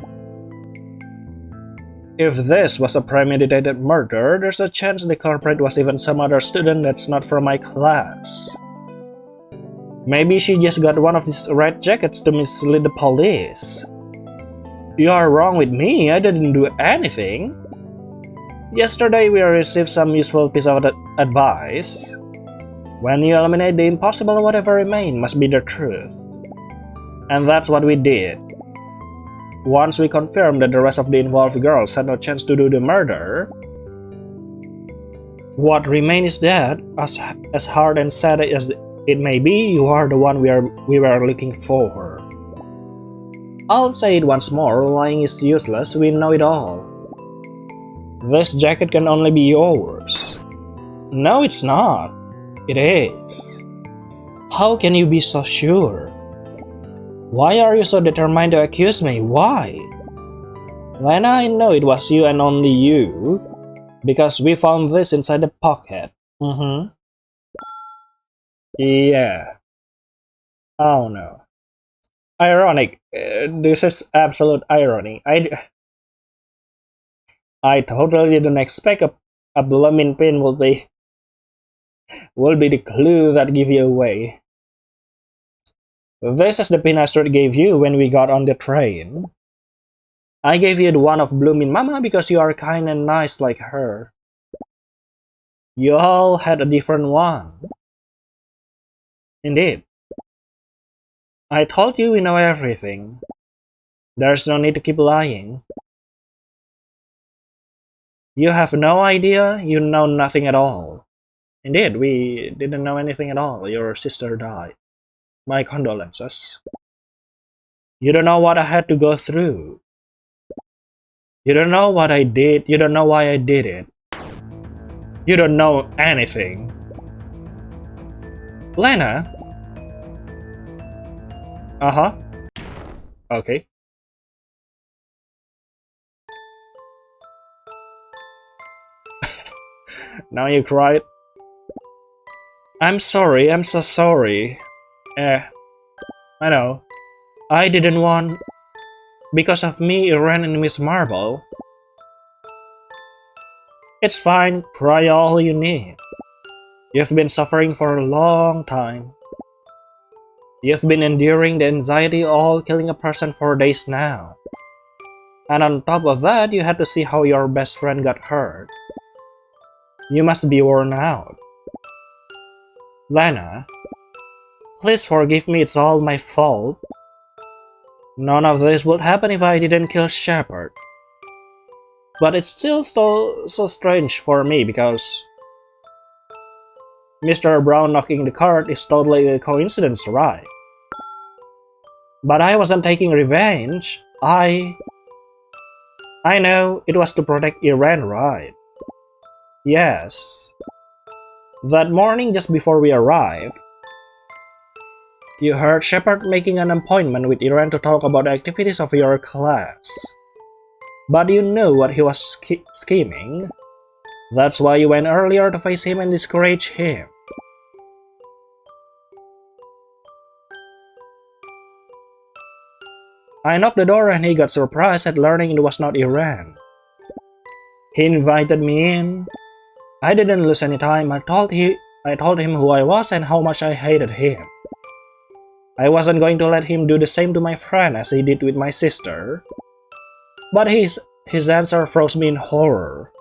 A: If this was a premeditated murder, there's a chance the culprit was even some other student that's not from my class. Maybe she just got one of these red jackets to mislead the police. You are wrong with me, I didn't do anything. Yesterday we received some useful piece of advice. When you eliminate the impossible, whatever remains must be the truth. And that's what we did. Once we confirmed that the rest of the involved girls had no chance to do the murder, what remains is that, as hard and sad as it may be, you are the one we were looking for. I'll say it once more, lying is useless, we know it all. This jacket can only be yours. No, it's not. It is. How can you be so sure? Why are you so determined to accuse me? Why? Lena, I know it was you and only you, because we found this inside the pocket. Yeah. Oh no. Ironic. This is absolute irony. I totally didn't expect a blooming pin will be the clue that give you away. This is the pin Astrid gave you when we got on the train. I gave you the one of blooming Mama because you are kind and nice like her. You all had a different one. Indeed. I told you we know everything. There's no need to keep lying. You have no idea, you know nothing at all. Indeed, we didn't know anything at all. Your sister died. My condolences. You don't know what I had to go through. You don't know what I did. You don't know why I did it. You don't know anything. Lena? Uh-huh. Okay. Now you cried. I'm sorry, I'm so sorry. I know. I didn't want... Because of me, you ran into Miss Marble. It's fine, cry all you need. You've been suffering for a long time. You've been enduring the anxiety all killing a person for days now. And on top of that, you had to see how your best friend got hurt. You must be worn out. Lana, please forgive me, it's all my fault. None of this would happen if I didn't kill Shepard. But it's still so strange for me because Mr. Brown knocking the cart is totally a coincidence, right? But I wasn't taking revenge. I know it was to protect Iran, right? Yes. That morning just before we arrived, you heard Shepard making an appointment with Iran to talk about the activities of your class. But you knew what he was scheming. That's why you went earlier to face him and discourage him. I knocked the door and he got surprised at learning it was not Iran. He invited me in. I didn't lose any time. I told him who I was and how much I hated him. I wasn't going to let him do the same to my friend as he did with my sister. But his answer froze me in horror.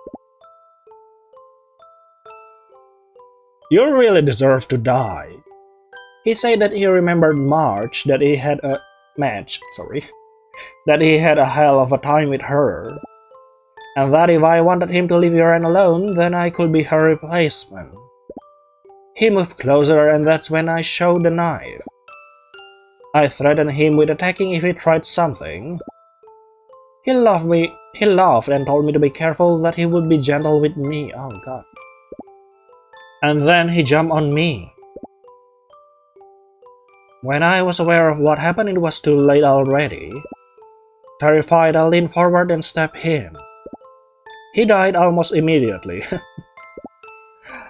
A: You really deserve to die. He said that he remembered that he had a hell of a time with her, and that if I wanted him to leave Iran alone, then I could be her replacement. He moved closer and that's when I showed the knife. I threatened him with attacking if he tried something. He laughed and told me to be careful, that he would be gentle with me. Oh god. And then he jumped on me. When I was aware of what happened, it was too late already. Terrified, I leaned forward and stabbed him. He died almost immediately.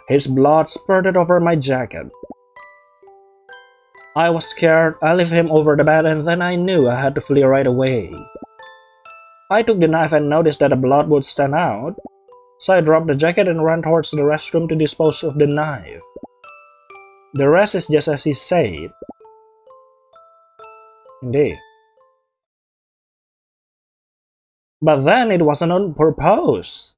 A: His blood spurted over my jacket. I was scared. I left him over the bed and then I knew I had to flee right away. I took the knife and noticed that the blood would stand out, so I dropped the jacket and ran towards the restroom to dispose of the knife. The rest is just as he said. Indeed. But then it wasn't on purpose.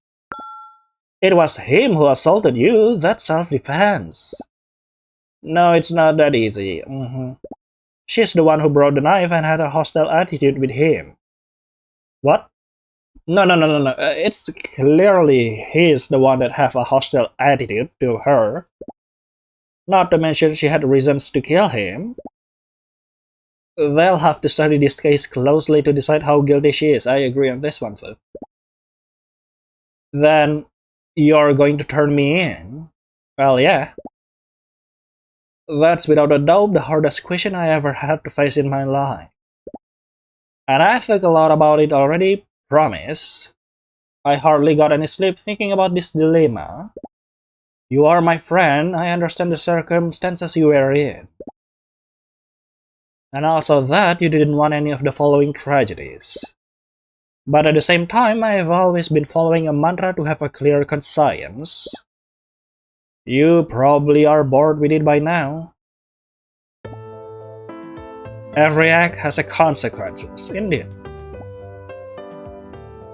A: It was him who assaulted you. That's self-defense. No, it's not that easy. She's the one who brought the knife and had a hostile attitude with him. What? No. It's clearly he's the one that have a hostile attitude to her. Not to mention she had reasons to kill him. They'll have to study this case closely to decide how guilty she is. I agree on this one, though. Then you're going to turn me in? Well, yeah. That's without a doubt the hardest question I ever had to face in my life. And I think a lot about it already, promise. I hardly got any sleep thinking about this dilemma. You are my friend, I understand the circumstances you were in. And also that you didn't want any of the following tragedies. But at the same time, I have always been following a mantra to have a clear conscience. You probably are bored with it by now. Every act has a consequences, indeed.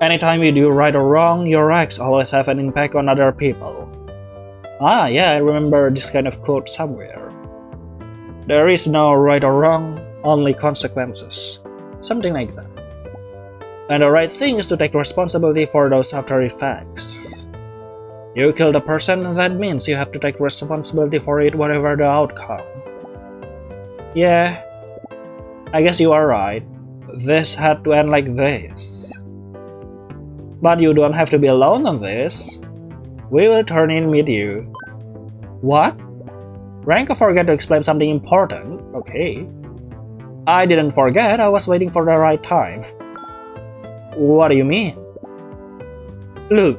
A: Anytime you do right or wrong, your acts always have an impact on other people. Ah, yeah, I remember this kind of quote somewhere. There is no right or wrong, only consequences. Something like that. And the right thing is to take responsibility for those after effects. You killed a person, that means you have to take responsibility for it, whatever the outcome. Yeah, I guess you are right. This had to end like this. But you don't have to be alone on this. We will turn in with you. What? Ranko forgot to explain something important. Okay. I didn't forget, I was waiting for the right time. What do you mean? Look,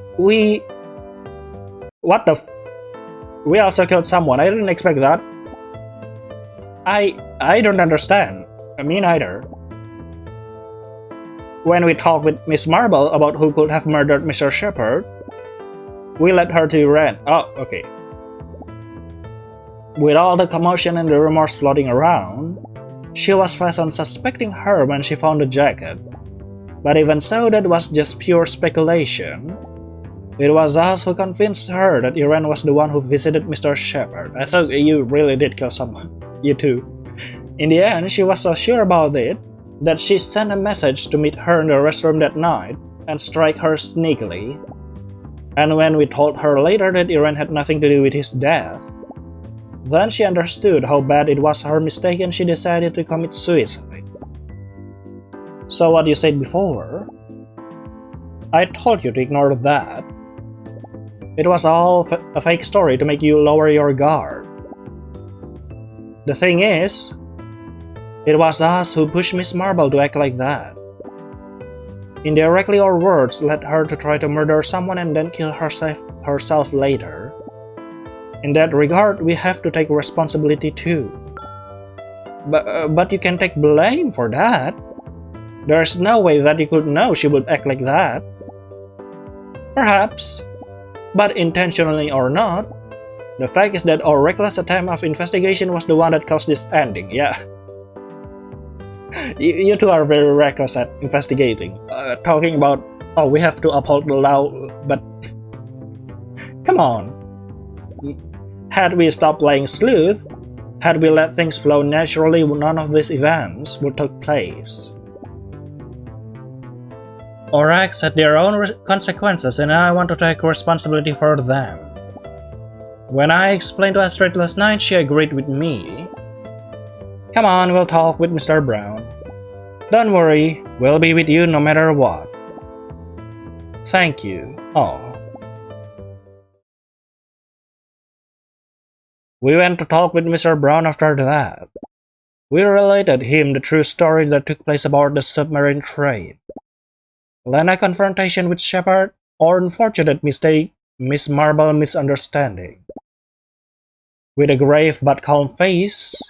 A: What the We also killed someone, I didn't expect that. I don't understand. Me neither. When we talked with Miss Marble about who could have murdered Mr. Shepard, We led her to Iran. Oh, okay. With all the commotion and the rumors floating around, she was fast on suspecting her when she found the jacket. But even so, that was just pure speculation. It was us who convinced her that Iran was the one who visited Mr. Shepard. I thought you really did kill someone. You too. In the end, she was so sure about it that she sent a message to meet her in the restroom that night and strike her sneakily. And when we told her later that Iran had nothing to do with his death, then she understood how bad it was her mistake and she decided to commit suicide. So what you said before, I told you to ignore that. It was all a fake story to make you lower your guard. The thing is, it was us who pushed Miss Marble to act like that. Indirectly, our words led her to try to murder someone and then kill herself later. In that regard, we have to take responsibility too. But you can take blame for that. There's no way that you could know she would act like that. Perhaps, but intentionally or not, the fact is that our reckless attempt of investigation was the one that caused this ending, yeah. You two are very reckless at investigating. Talking about, oh, we have to uphold the law, but come on. Had we stopped playing sleuth, had we let things flow naturally, none of these events would take place. Our acts had their own consequences, and I want to take responsibility for them. When I explained to Astrid last night, she agreed with me. Come on, we'll talk with Mr. Brown. Don't worry, we'll be with you no matter what. Thank you. Oh. We went to talk with Mr. Brown after that. We related him the true story that took place about the submarine trade. Lena confrontation with Shepard, or unfortunate mistake, Miss Marble misunderstanding. With a grave but calm face,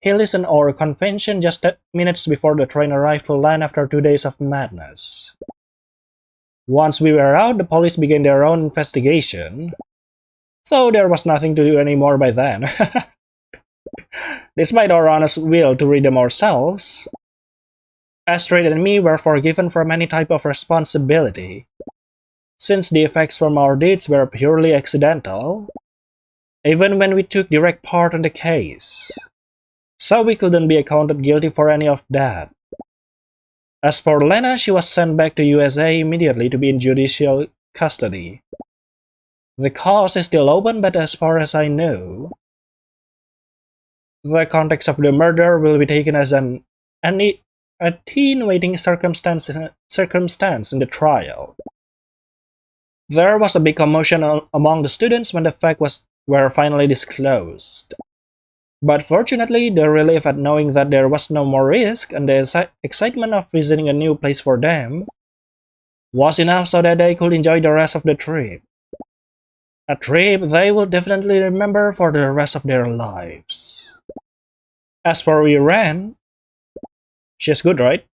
A: he listened our convention just 10 minutes before the train arrived to land after 2 days of madness. Once we were out, the police began their own investigation, so there was nothing to do anymore by then. Despite our honest will to read them ourselves, Astrid and me were forgiven from any type of responsibility, since the effects from our deeds were purely accidental, even when we took direct part in the case. So we couldn't be accounted guilty for any of that. As for Lena, she was sent back to USA immediately to be in judicial custody. The cause is still open, but as far as I know, the context of the murder will be taken as an attenuating circumstance in the trial. There was a big commotion among the students when the facts were finally disclosed. But fortunately, the relief at knowing that there was no more risk and the excitement of visiting a new place for them was enough so that they could enjoy the rest of the trip. A trip they will definitely remember for the rest of their lives. As for Iran, she's good, right?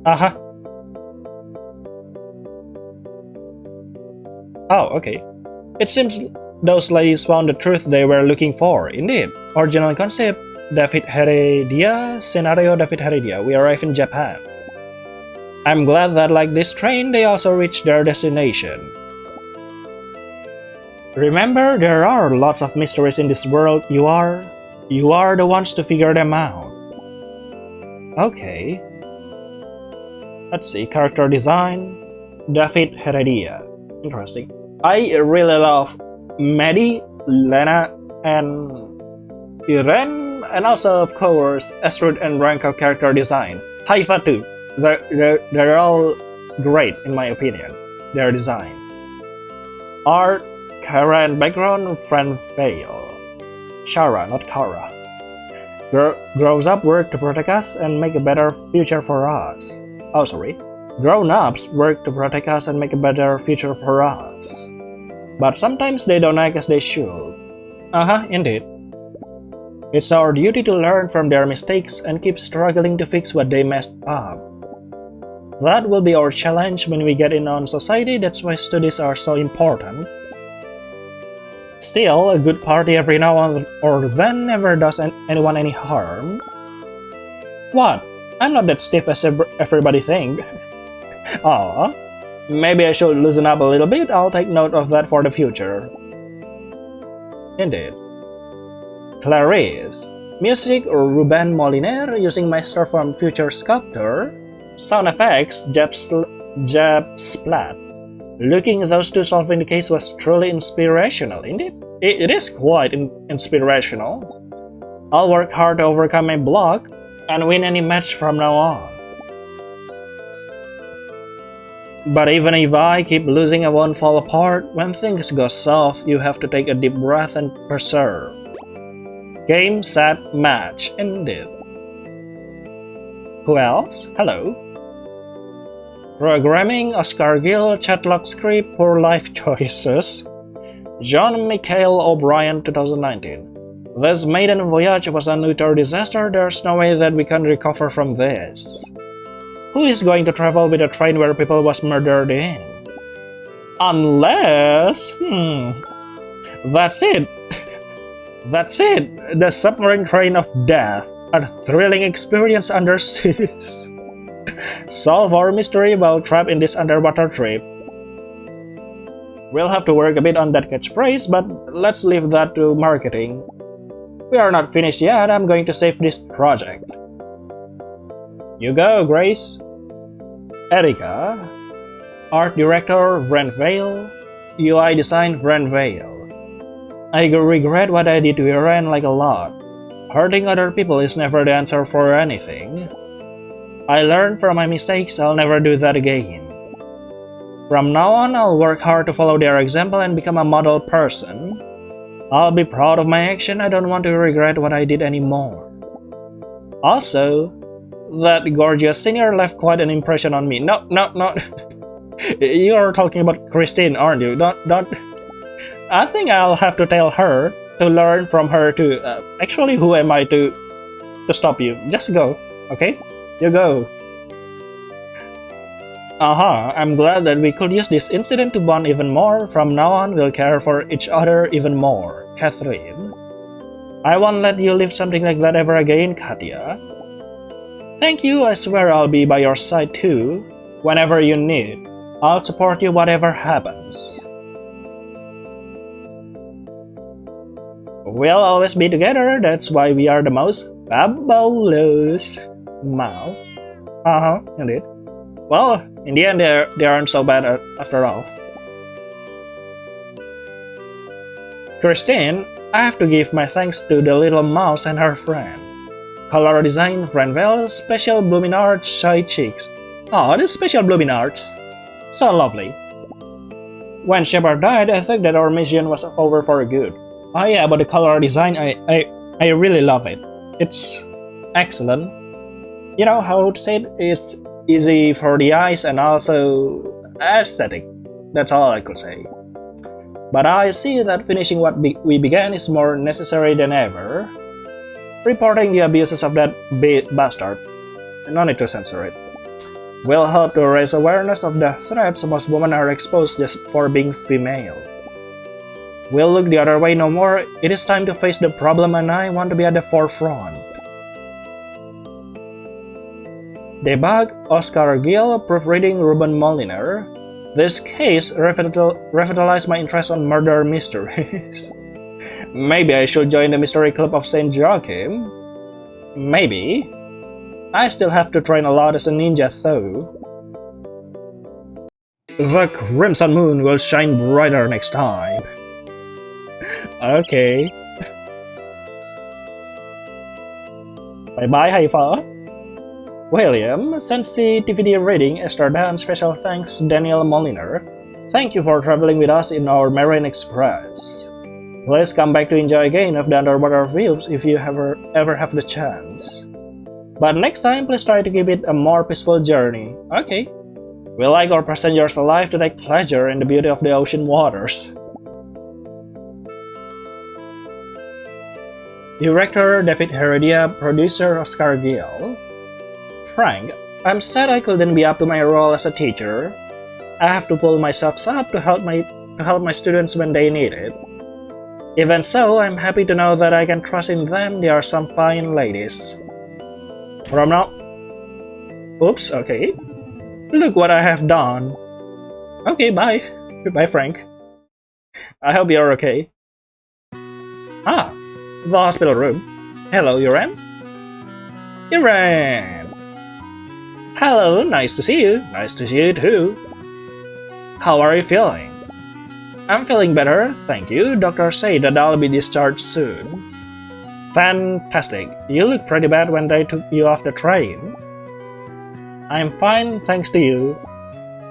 A: Uh-huh. Oh, okay. It seems those ladies found the truth they were looking for. Indeed. Original concept, David Heredia, scenario David Heredia. We arrive in Japan. I'm glad that like this train, they also reached their destination. Remember, there are lots of mysteries in this world. You are the ones to figure them out. Okay. Let's see, character design, David Heredia. Interesting. I really love Maddie, Lena, and Irene, and also of course Astrid and Ranko character design. Haifa too. They're all great in my opinion. Their design. Art, Kara and background, Friend Vale. Shara, not Kara. Grows up work to protect us and make a better future for us. Oh, sorry. Grown-ups work to protect us and make a better future for us. But sometimes they don't act as they should. Indeed. It's our duty to learn from their mistakes and keep struggling to fix what they messed up. That will be our challenge when we get in on society. That's why studies are so important. Still, a good party every now or then never does anyone any harm. What? I'm not that stiff as everybody think. Aw, maybe I should loosen up a little bit. I'll take note of that for the future. Indeed. Clarice. Music Ruben Moliner using Master from Future Sculptor. Sound effects Jab Splat. Looking at those two solving the case was truly inspirational. Indeed, it is quite inspirational. I'll work hard to overcome my block and win any match from now on. But even if I keep losing, I won't fall apart. When things go south, you have to take a deep breath and persevere. Game, set, match. Indeed. Who else? Hello. Programming, Oscar Gill, Chatlock Script, Poor Life Choices. John Michael O'Brien, 2019. This maiden voyage was an utter disaster. There's no way that we can recover from this. Who is going to travel with a train where people was murdered in? Unless... That's it. That's it. The submarine train of death. A thrilling experience underseas. Solve our mystery while trapped in this underwater trip. We'll have to work a bit on that catchphrase, but let's leave that to marketing. We are not finished yet. I'm going to save this project. You go, Grace. Erika. Art Director, Brent Vale. UI Design, Brent Vale. I regret what I did to Iran like a lot. Hurting other people is never the answer for anything. I learned from my mistakes. I'll never do that again. From now on, I'll work hard to follow their example and become a model person. I'll be proud of my action. I don't want to regret what I did anymore. Also, that gorgeous singer left quite an impression on me. No. You are talking about Christine, aren't you? Don't. I think I'll have to tell her to learn from her too. Actually, who am I to stop you? Just go, okay? You go. I'm glad that we could use this incident to bond even more. From now on, we'll care for each other even more. Catherine. I won't let you live something like that ever again, Katya. Thank you. I swear I'll be by your side too. Whenever you need. I'll support you whatever happens. We'll always be together. That's why we are the most fabulous. Mao. Indeed. Well, in the end, they aren't so bad after all. Christine, I have to give my thanks to the little mouse and her friend. Color design, Franvel, special blooming arts, shy cheeks. Oh, this special blooming arts. So lovely. When Shepard died, I thought that our mission was over for good. Oh yeah, but the color design, I really love it. It's excellent. You know how to say it? It's easy for the eyes and also aesthetic. That's all I could say. But I see that finishing what we began is more necessary than ever. Reporting the abuses of that bastard. No need to censor it. Will help to raise awareness of the threats most women are exposed just for being female. We'll look the other way no more. It is time to face the problem and I want to be at the forefront. Debug, Oscar Gill, proofreading Ruben Moliner. This case revitalized my interest on murder mysteries. Maybe I should join the mystery club of Saint Joachim. Maybe. I still have to train a lot as a ninja though. The Crimson Moon will shine brighter next time. Okay. Bye-bye, Haifa. William, sensitivity reading, Esther Dan, special thanks, Daniel Moliner. Thank you for traveling with us in our Marine Express. Please come back to enjoy again of the underwater views if you ever have the chance. But next time, please try to keep it a more peaceful journey. Okay. We like our passengers alive to take pleasure in the beauty of the ocean waters. Director David Heredia, producer Oscar Gill. Frank, I'm sad I couldn't be up to my role as a teacher. I have to pull my socks up to help my students when they need it. Even so, I'm happy to know that I can trust in them. They are some fine ladies. From now... Oops, okay. Look what I have done. Okay, bye. Goodbye, Frank. I hope you're okay. Ah, the hospital room. Hello, Yoran? Yoran! Hello, nice to see you. Nice to see you too. How are you feeling? I'm feeling better, thank you. Doctor said that I'll be discharged soon. Fantastic. You look pretty bad when they took you off the train. I'm fine, thanks to you.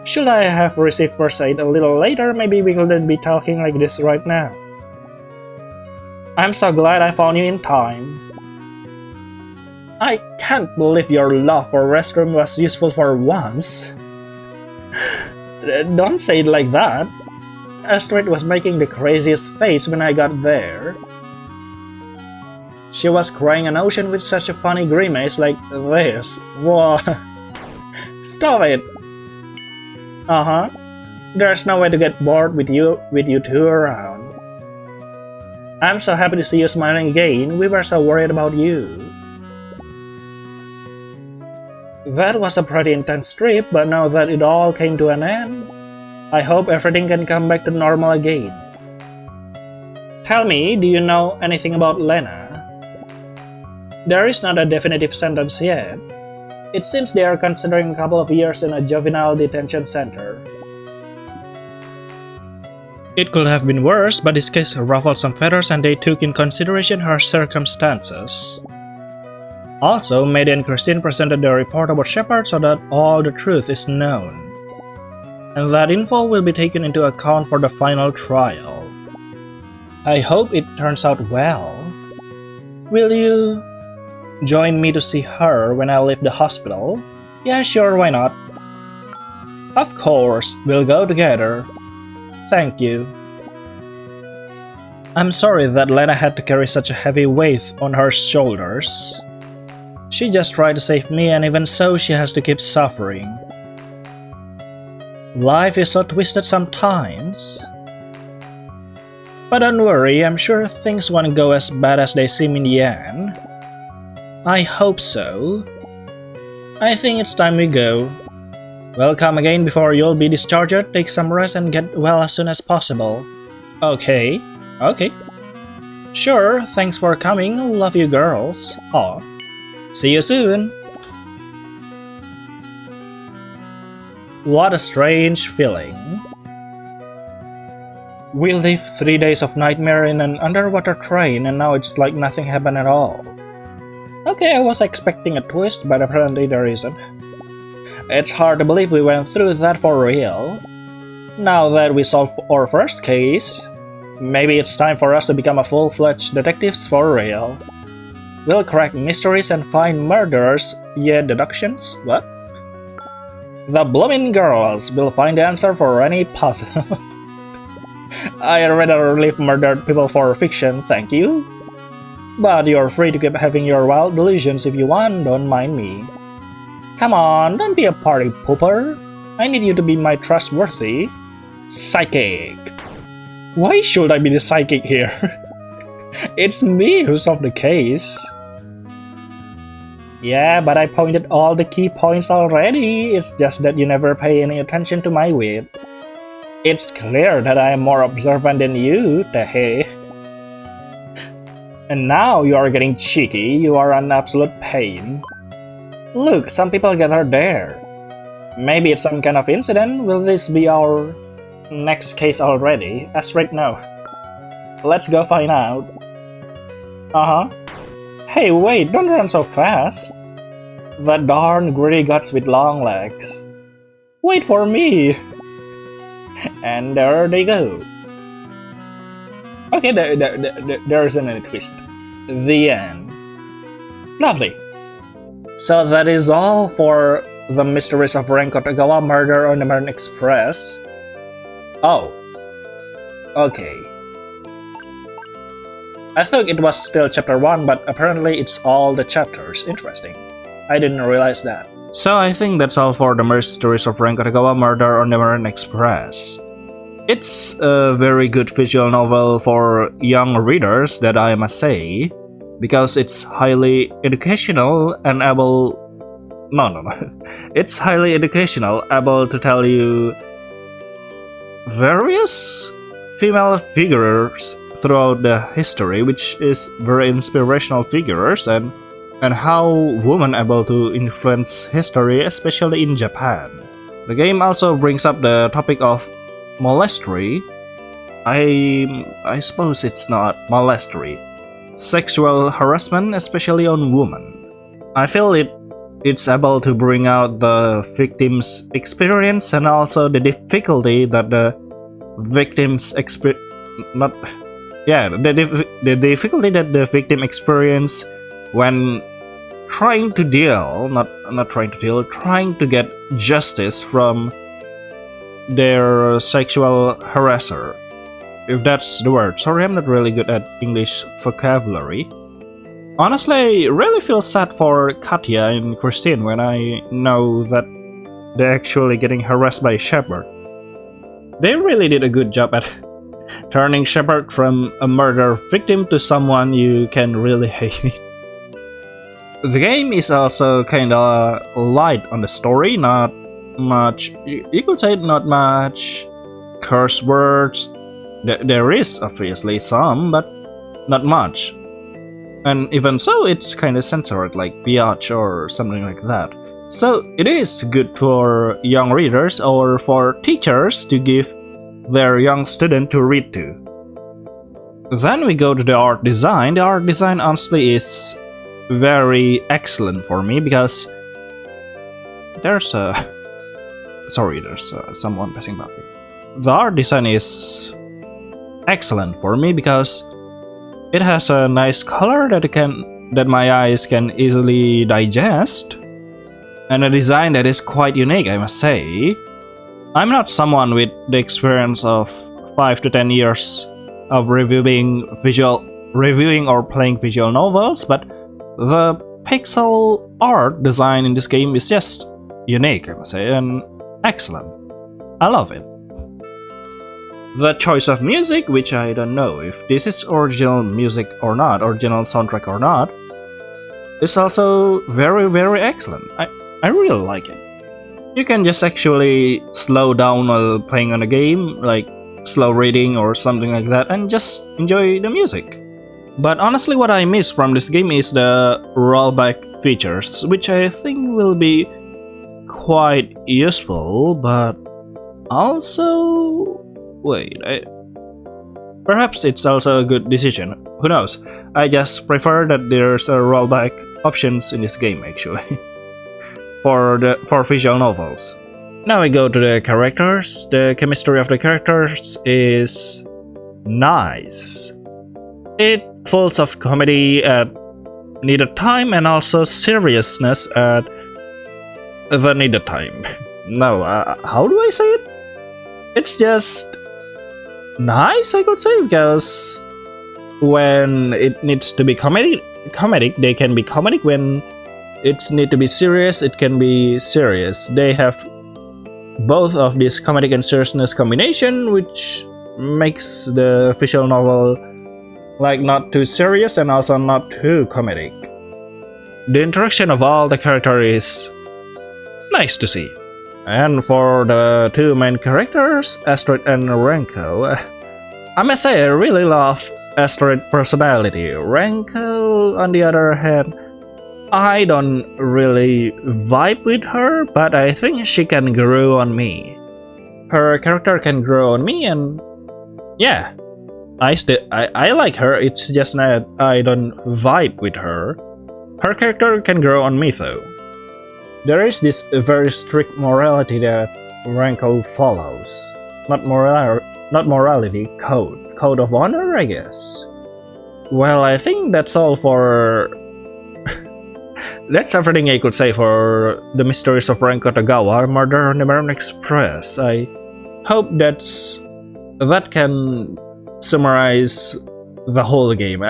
A: Should I have received first aid a little later, maybe we couldn't be talking like this right now. I'm so glad I found you in time. I can't believe your love for restroom was useful for once. Don't say it like that. Astrid was making the craziest face when I got there. She was crying an ocean with such a funny grimace like this. Whoa. Stop it! Uh-huh. There's no way to get bored with you two around. I'm so happy to see you smiling again. We were so worried about you. That was a pretty intense trip, but now that it all came to an end, I hope everything can come back to normal again. Tell me, do you know anything about Lena? There is not a definitive sentence yet. It seems they are considering a couple of years in a juvenile detention center. It could have been worse, but this case ruffled some feathers and they took in consideration her circumstances. Also, Maddie and Christine presented their report about Shepard so that all the truth is known. And that info will be taken into account for the final trial. I hope it turns out well. Will you join me to see her when I leave the hospital? Yeah, sure, why not? Of course, we'll go together. Thank you. I'm sorry that Lena had to carry such a heavy weight on her shoulders. She just tried to save me, and even so, she has to keep suffering. Life is so twisted sometimes. But don't worry, I'm sure things won't go as bad as they seem in the end. I hope so. I think it's time we go. We'll come again before you'll be discharged. Take some rest and get well as soon as possible. Okay. Sure, thanks for coming. Love you girls. Aw. See you soon. What a strange feeling. We lived 3 days of nightmare in an underwater train and now it's like nothing happened at all. Okay, I was expecting a twist, but apparently there isn't. It's hard to believe we went through that for real. Now that we solved our first case, maybe it's time for us to become a full-fledged detectives for real. We'll crack mysteries and find murderers. Yeah, deductions? What? The blooming girls will find the answer for any puzzle. I'd rather leave murdered people for fiction, thank you. But you're free to keep having your wild delusions if you want, don't mind me. Come on, don't be a party pooper. I need you to be my trustworthy psychic. Why should I be the psychic here? It's me who solved the case. Yeah, but I pointed all the key points already. It's just that you never pay any attention to my wit. It's clear that I am more observant than you, Tehe. And now you are getting cheeky. You are an absolute pain. Look, some people gather there. Maybe it's some kind of incident. Will this be our next case already? Astrid, no. Let's go find out. Hey, wait, don't run so fast. The darn greedy guts with long legs. Wait for me. And there they go. Okay, there isn't any twist. The end. Lovely. So that is all for the mysteries of Ranko Togawa Murder on the Marine Express. Oh. Okay. I thought it was still chapter 1, but apparently it's all the chapters. Interesting. I didn't realize that. So I think that's all for the Mysteries of Ranko Togawa Murder on the Orient Express. It's a very good visual novel for young readers, that I must say, because it's highly educational and able. No. It's highly educational, able to tell you various female figures throughout the history, which is very inspirational figures, and how women able to influence history, especially in Japan. The game also brings up the topic of molestery. I suppose it's not molestery. Sexual harassment, especially on women. I feel it's able to bring out the victim's experience and also the difficulty that the victims the difficulty that the victim experience when trying to get justice from their sexual harasser. If that's the word. Sorry, I'm not really good at English vocabulary. Honestly, I really feel sad for Katya and Christine when I know that they're actually getting harassed by Shepard. They really did a good job at turning Shepard from a murder victim to someone you can really hate. The game is also kinda light on the story, not much, you could say not much curse words. There is obviously some, but not much. And even so, it's kinda censored, like biatch or something like that. So it is good for young readers or for teachers to give their young student to read to. Then we go to the art design. The art design honestly is very excellent for me because there's someone passing by. The art design is excellent for me because it has a nice color that my eyes can easily digest, and a design that is quite unique, I must say. I'm not someone with the experience of 5 to 10 years of reviewing or playing visual novels, but the pixel art design in this game is just unique, I must say, and excellent. I love it. The choice of music, which I don't know if this is original music or not, original soundtrack or not, is also very, very excellent. I really like it. You can just actually slow down while playing on a game, like slow reading or something like that, and just enjoy the music. But honestly, what I miss from this game is the rollback features, which I think will be quite useful, but also... perhaps it's also a good decision. Who knows? I just prefer that there's a rollback options in this game, actually. for visual novels. Now we go to the characters. The chemistry of the characters is nice. It full of comedy at needed time and also seriousness at the needed time. No, how do I say it? It's just nice, I could say, because when it needs to be comedic, they can be comedic. When it needs to be serious, it can be serious. They have both of this comedic and seriousness combination, which makes the visual novel like not too serious and also not too comedic. The interaction of all the characters is nice to see. And for the two main characters, Astrid and Ranko, I must say I really love Astrid's personality. Ranko, on the other hand, I don't really vibe with her, but I think she can grow on me. Her character can grow on me, and yeah, I like her. It's just that I don't vibe with her. Her character can grow on me though. There is this very strict morality that Ranko follows. Not morality, code of honor, I guess. Well, I think that's all for... that's everything I could say for the Mysteries of Ranko Togawa, Murder on the Orient Express. I hope that can summarize the whole game.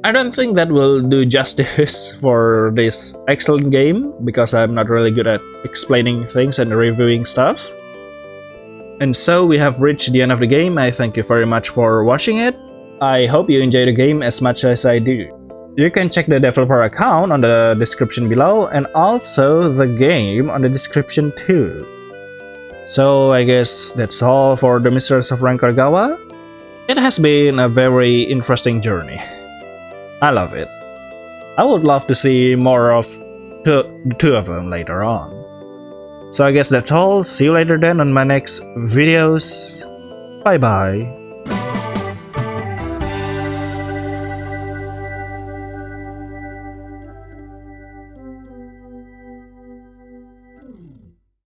A: I don't think that will do justice for this excellent game because I'm not really good at explaining things and reviewing stuff. And so we have reached the end of the game. I thank you very much for watching it. I hope you enjoy the game as much as I do. You can check the developer account on the description below and also the game on the description too. So I guess that's all for the Mysteries of Ranko Togawa. It has been a very interesting journey. I love it. I would love to see more of the two of them later on. So I guess that's all. See you later then on my next videos. Bye bye.